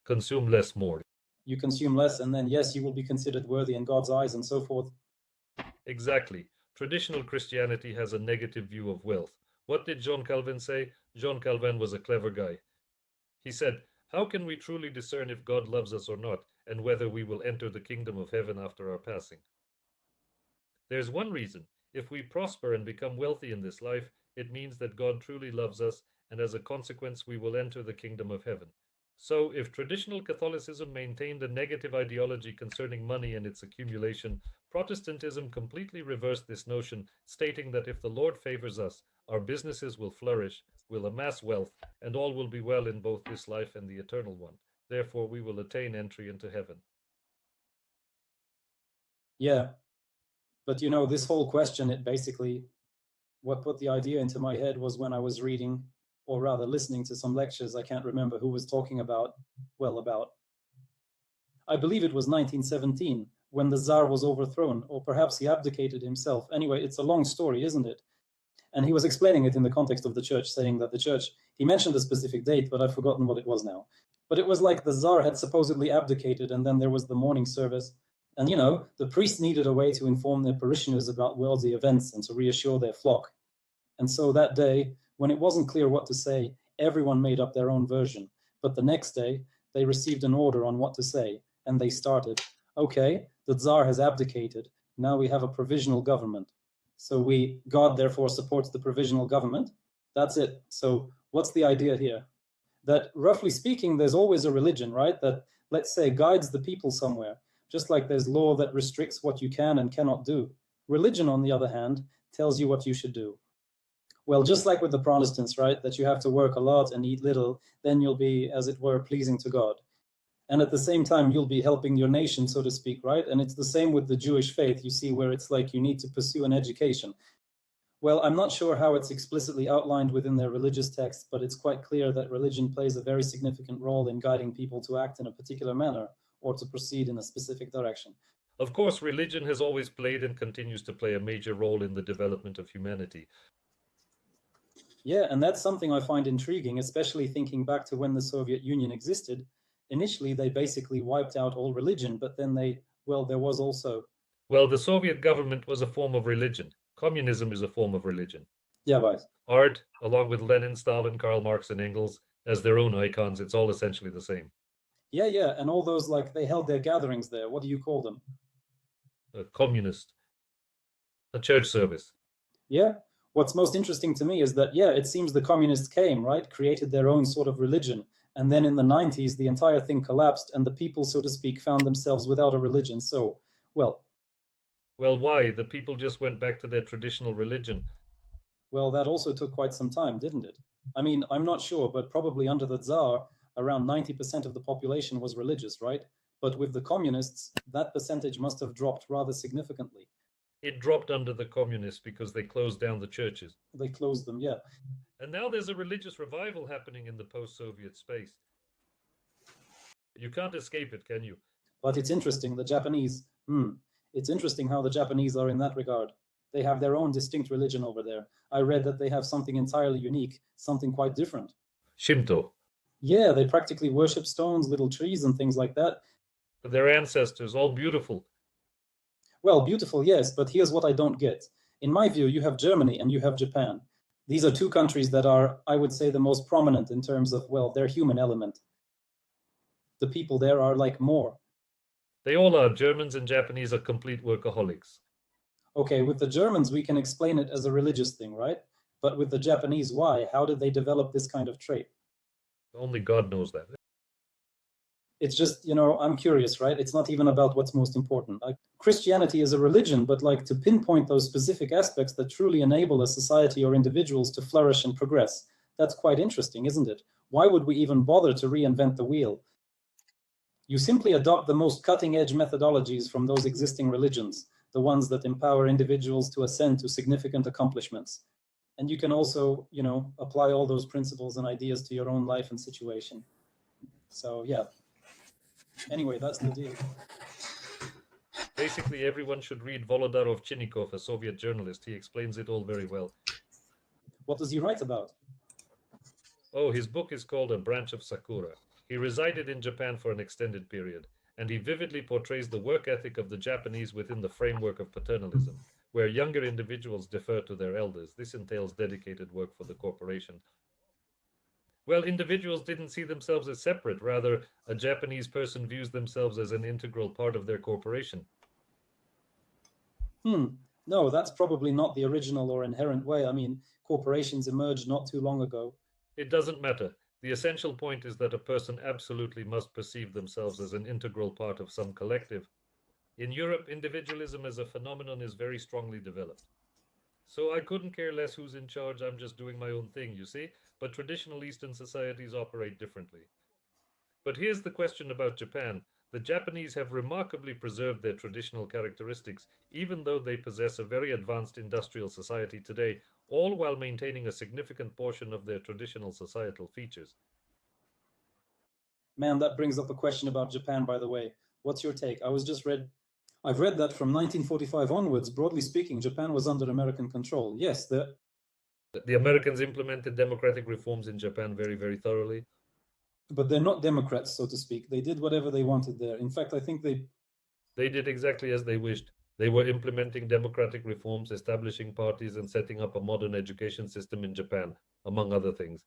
Consume less more. You consume less, and then, yes, you will be considered worthy in God's eyes and so forth. Exactly. Traditional Christianity has a negative view of wealth. What did John Calvin say? John Calvin was a clever guy. He said, "How can we truly discern if God loves us or not, and whether we will enter the kingdom of heaven after our passing? There's one reason. If we prosper and become wealthy in this life, it means that God truly loves us, and as a consequence, we will enter the kingdom of heaven." So, if traditional Catholicism maintained a negative ideology concerning money and its accumulation, Protestantism completely reversed this notion, stating that if the Lord favors us, our businesses will flourish, we'll amass wealth, and all will be well in both this life and the eternal one. Therefore, we will attain entry into heaven. Yeah. But, you know, this whole question, it basically, what put the idea into my head was when I was reading, or rather listening to some lectures. I can't remember who was talking about, I believe it was 1917, when the Tsar was overthrown, or perhaps he abdicated himself. Anyway, it's a long story, isn't it? And he was explaining it in the context of the church, saying that the church, he mentioned a specific date, but I've forgotten what it was now. But it was like the Tsar had supposedly abdicated, and then there was the morning service. And, you know, the priests needed a way to inform their parishioners about worldly events and to reassure their flock. And so that day, when it wasn't clear what to say, everyone made up their own version. But the next day, they received an order on what to say, and they started, okay, the Tsar has abdicated. Now we have a provisional government. So God therefore supports the provisional government. That's it. So what's the idea here? That roughly speaking, there's always a religion, right? That, let's say, guides the people somewhere, just like there's law that restricts what you can and cannot do. Religion, on the other hand, tells you what you should do. Well, just like with the Protestants, right? That you have to work a lot and eat little, then you'll be, as it were, pleasing to God. And at the same time, you'll be helping your nation, so to speak, right? And it's the same with the Jewish faith, you see, where it's like you need to pursue an education. Well, I'm not sure how it's explicitly outlined within their religious texts, but it's quite clear that religion plays a very significant role in guiding people to act in a particular manner or to proceed in a specific direction. Of course, religion has always played and continues to play a major role in the development of humanity. Yeah, and that's something I find intriguing, especially thinking back to when the Soviet Union existed. Initially, they basically wiped out all religion, but then there was also... Well, the Soviet government was a form of religion. Communism is a form of religion. Yeah, right. Art, along with Lenin, Stalin, Karl Marx, and Engels, as their own icons, it's all essentially the same. Yeah, and all those, like, they held their gatherings there. What do you call them? A communist. A church service. Yeah. What's most interesting to me is that, yeah, it seems the communists came, right, created their own sort of religion. And then in the 90s, the entire thing collapsed and the people, so to speak, found themselves without a religion. So Well, Well, why? The people just went back to their traditional religion. well, that also took quite some time, didn't it? I mean, I'm not sure, but probably under the Tsar, around 90% of the population was religious, right? But with the communists, that percentage must have dropped rather significantly. It dropped under the communists because they closed down the churches. They closed them, yeah. And now there's a religious revival happening in the post Soviet space. You can't escape it, can you? But it's interesting, the Japanese, it's interesting how the Japanese are in that regard. They have their own distinct religion over there. I read that they have something entirely unique, something quite different. Shinto. Yeah, they practically worship stones, little trees, and things like that. Their ancestors, all beautiful. Well, beautiful, yes, but here's what I don't get. In my view, you have Germany and you have Japan. These are two countries that are, I would say, the most prominent in terms of, well, their human element. The people there are like more. They all are. Germans and Japanese are complete workaholics. Okay, with the Germans, we can explain it as a religious thing, right? But with the Japanese, why? How did they develop this kind of trait? Only God knows that. It's just, I'm curious, right? It's not even about what's most important. Like, Christianity is a religion, but like to pinpoint those specific aspects that truly enable a society or individuals to flourish and progress, that's quite interesting, isn't it? Why would we even bother to reinvent the wheel? You simply adopt the most cutting-edge methodologies from those existing religions, the ones that empower individuals to ascend to significant accomplishments. And you can also, apply all those principles and ideas to your own life and situation. So, yeah. Anyway, that's the deal. Basically, everyone should read Volodar Ovchinnikov, a Soviet journalist. He explains it all very well. What does he write about? Oh, his book is called A Branch of Sakura. He resided in Japan for an extended period, and he vividly portrays the work ethic of the Japanese within the framework of paternalism, where younger individuals defer to their elders. This entails dedicated work for the corporation. Well, individuals didn't see themselves as separate. Rather, a Japanese person views themselves as an integral part of their corporation. No, that's probably not the original or inherent way. I mean, corporations emerged not too long ago. It doesn't matter. The essential point is that a person absolutely must perceive themselves as an integral part of some collective. In Europe, individualism as a phenomenon is very strongly developed. So I couldn't care less who's in charge, I'm just doing my own thing, you see? But traditional Eastern societies operate differently. But here's the question about Japan. The Japanese have remarkably preserved their traditional characteristics, even though they possess a very advanced industrial society today, all while maintaining a significant portion of their traditional societal features. Man, that brings up a question about Japan, by the way. What's your take? I've read that from 1945 onwards, broadly speaking, Japan was under American control. Yes, The Americans implemented democratic reforms in Japan very, very thoroughly. but they're not Democrats, so to speak. They did whatever they wanted there. In fact, I think They did exactly as they wished. They were implementing democratic reforms, establishing parties, and setting up a modern education system in Japan, among other things.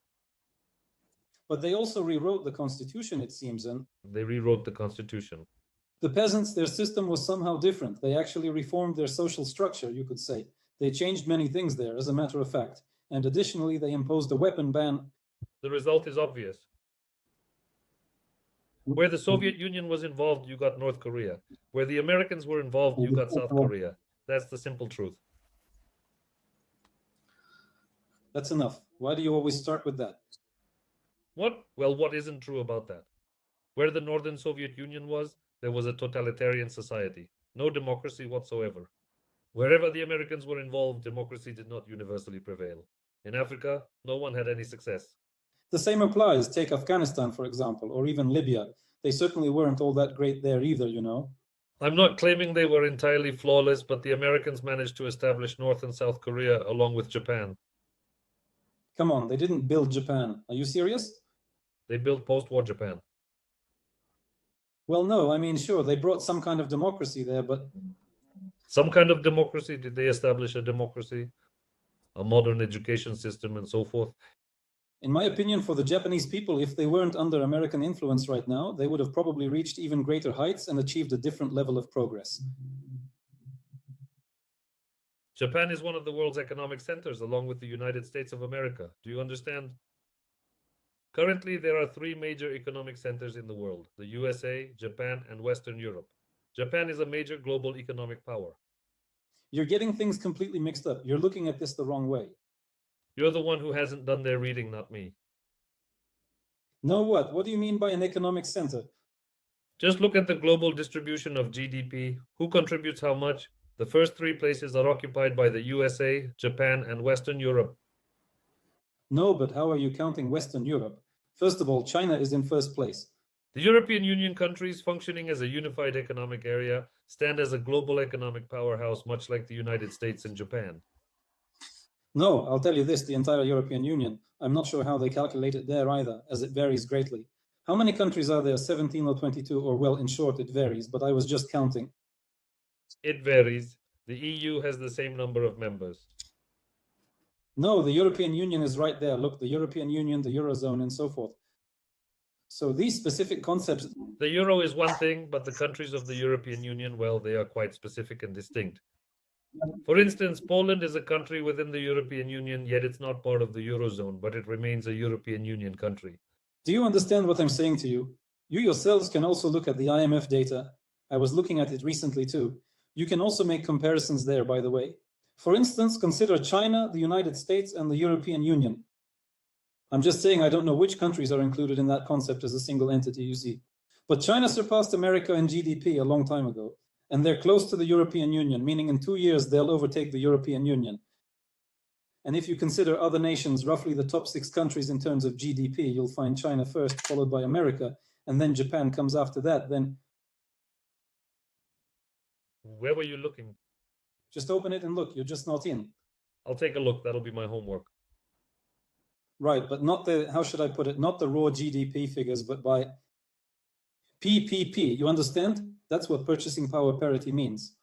but they also rewrote the constitution, it seems, and They rewrote the constitution. the peasants, their system was somehow different. They actually reformed their social structure, you could say. They changed many things there, as a matter of fact. And additionally, they imposed a weapon ban. The result is obvious. Where the Soviet Union was involved, you got North Korea. Where the Americans were involved, you got South Korea. That's the simple truth. That's enough. Why do you always start with that? What? Well, what isn't true about that? Where the Northern Soviet Union was, there was a totalitarian society. No democracy whatsoever. Wherever the Americans were involved, democracy did not universally prevail. In Africa, no one had any success. The same applies. Take Afghanistan, for example, or even Libya. They certainly weren't all that great there either, you know. I'm not claiming they were entirely flawless, but the Americans managed to establish North and South Korea along with Japan. Come on, they didn't build Japan. Are you serious? They built post-war Japan. Well, no, I mean, sure, they brought some kind of democracy there, but Some kind of democracy? Did they establish a democracy? A modern education system and so forth? in my opinion, for the Japanese people, if they weren't under American influence right now, they would have probably reached even greater heights and achieved a different level of progress. Japan is one of the world's economic centers, along with the United States of America. Do you understand? Currently, there are three major economic centers in the world: the USA, Japan, and Western Europe. Japan is a major global economic power. You're getting things completely mixed up. You're looking at this the wrong way. You're the one who hasn't done their reading, not me. No, what? What do you mean by an economic center? Just look at the global distribution of GDP. Who contributes how much? The first three places are occupied by the USA, Japan, and Western Europe. No, but how are you counting Western Europe? First of all, China is in first place. The European Union countries, functioning as a unified economic area, stand as a global economic powerhouse, much like the United States and Japan. No, I'll tell you this, the entire European Union. I'm not sure how they calculate it there either, as it varies greatly. How many countries are there, 17 or 22, or well, in short, it varies, but I was just counting. It varies. The EU has the same number of members. No, the European Union is right there. Look, the European Union, the Eurozone, and so forth. So these specific concepts... The euro is one thing, but the countries of the European Union, well, they are quite specific and distinct. For instance, Poland is a country within the European Union, yet it's not part of the Eurozone, but it remains a European Union country. Do you understand what I'm saying to you? You yourselves can also look at the IMF data. I was looking at it recently too. You can also make comparisons there, by the way. For instance, consider China, the United States, and the European Union. I'm just saying I don't know which countries are included in that concept as a single entity, you see. But China surpassed America in GDP a long time ago, and they're close to the European Union, meaning in 2 years they'll overtake the European Union. And if you consider other nations, roughly the top 6 countries in terms of GDP, you'll find China first, followed by America, and then Japan comes after that. Then where were you looking? Just open it and look. You're just not in. I'll take a look. That'll be my homework. Right, but not the, how should I put it, not the raw GDP figures, but by PPP. You understand? That's what purchasing power parity means.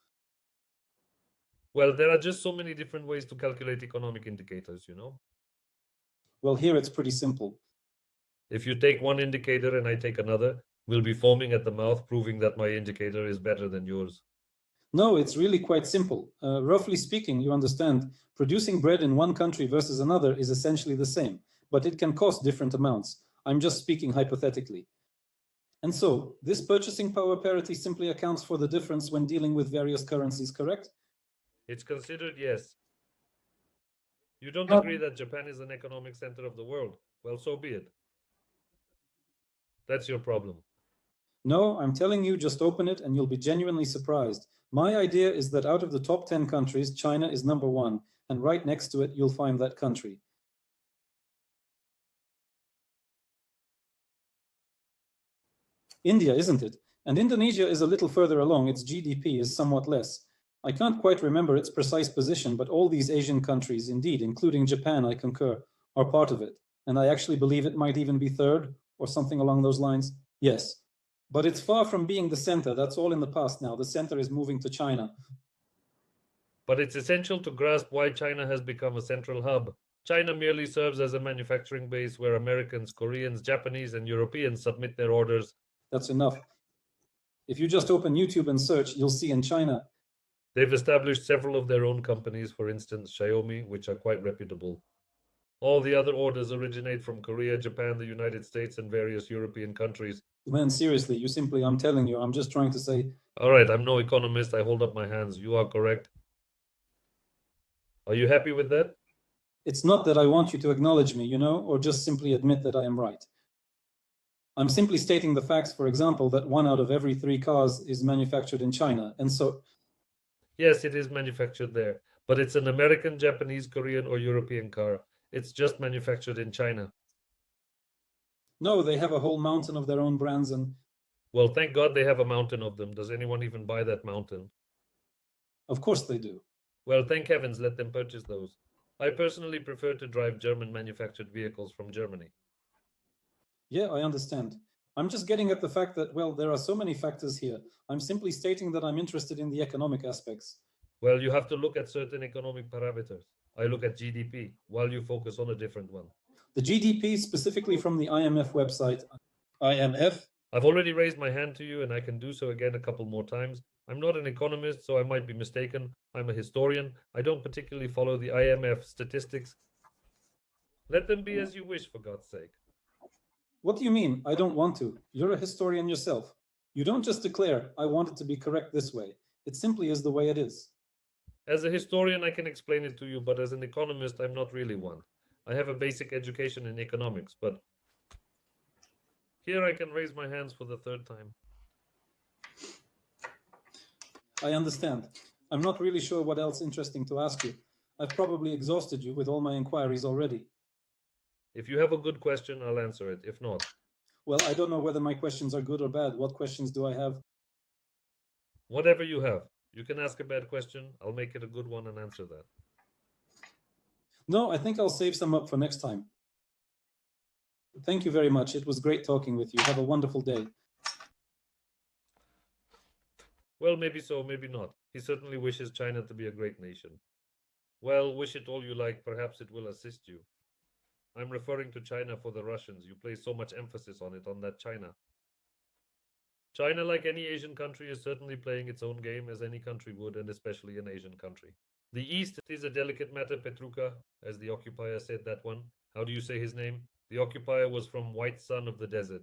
Well, there are just so many different ways to calculate economic indicators, you know? Well, here it's pretty simple. If you take one indicator and I take another, we'll be foaming at the mouth, proving that my indicator is better than yours. No, it's really quite simple. Roughly speaking, you understand, producing bread in one country versus another is essentially the same, but it can cost different amounts. I'm just speaking hypothetically. And so, this purchasing power parity simply accounts for the difference when dealing with various currencies, correct? It's considered, yes. You don't agree that Japan is an economic center of the world? Well, so be it. That's your problem. No, I'm telling you, just open it and you'll be genuinely surprised. My idea is that out of the top 10 countries, China is number 1, and right next to it, you'll find that country. India, isn't it? And Indonesia is a little further along. Its GDP is somewhat less. I can't quite remember its precise position, but all these Asian countries, indeed, including Japan, I concur, are part of it. And I actually believe it might even be third, or something along those lines. Yes. But it's far from being the center. That's all in the past now. The center is moving to China. But it's essential to grasp why China has become a central hub. China merely serves as a manufacturing base where Americans, Koreans, Japanese, and Europeans submit their orders. That's enough. If you just open YouTube and search, you'll see in China. They've established several of their own companies, for instance, Xiaomi, which are quite reputable. All the other orders originate from Korea, Japan, the United States, and various European countries. Man, seriously, you simply, I'm telling you, I'm just trying to say. All right, I'm no economist. I hold up my hands. You are correct. Are you happy with that? It's not that I want you to acknowledge me, you know, or just simply admit that I am right. I'm simply stating the facts, for example, that 1 out of every 3 cars is manufactured in China. And so... Yes, it is manufactured there, but it's an American, Japanese, Korean, or European car. It's just manufactured in China. No, they have a whole mountain of their own brands and... Well, thank God they have a mountain of them. Does anyone even buy that mountain? Of course they do. Well, thank heavens, let them purchase those. I personally prefer to drive German manufactured vehicles from Germany. Yeah, I understand. I'm just getting at the fact that, well, there are so many factors here. I'm simply stating that I'm interested in the economic aspects. Well, you have to look at certain economic parameters. I look at GDP, while you focus on a different one. The GDP specifically from the IMF website. IMF? I've already raised my hand to you, and I can do so again a couple more times. I'm not an economist, so I might be mistaken. I'm a historian. I don't particularly follow the IMF statistics. Let them be as you wish, for God's sake. What do you mean? I don't want to. You're a historian yourself. You don't just declare, I want it to be correct this way. It simply is the way it is. As a historian, I can explain it to you, but as an economist, I'm not really one. I have a basic education in economics, but here I can raise my hands for the third time. I understand. I'm not really sure what else interesting to ask you. I've probably exhausted you with all my inquiries already. If you have a good question, I'll answer it. If not, Well, I don't know whether my questions are good or bad. What questions do I have? whatever you have. You can ask a bad question, I'll make it a good one and answer that. No, I think I'll save some up for next time. Thank you very much. It was great talking with you. Have a wonderful day. Well, maybe so, maybe not. He certainly wishes China to be a great nation. Well, wish it all you like, perhaps it will assist you. I'm referring to China for the Russians. You place so much emphasis on it, on that China. China, like any Asian country, is certainly playing its own game as any country would, and especially an Asian country. The East is a delicate matter, Petruka, as the occupier said that one. How do you say his name? The occupier was from White Sun of the Desert.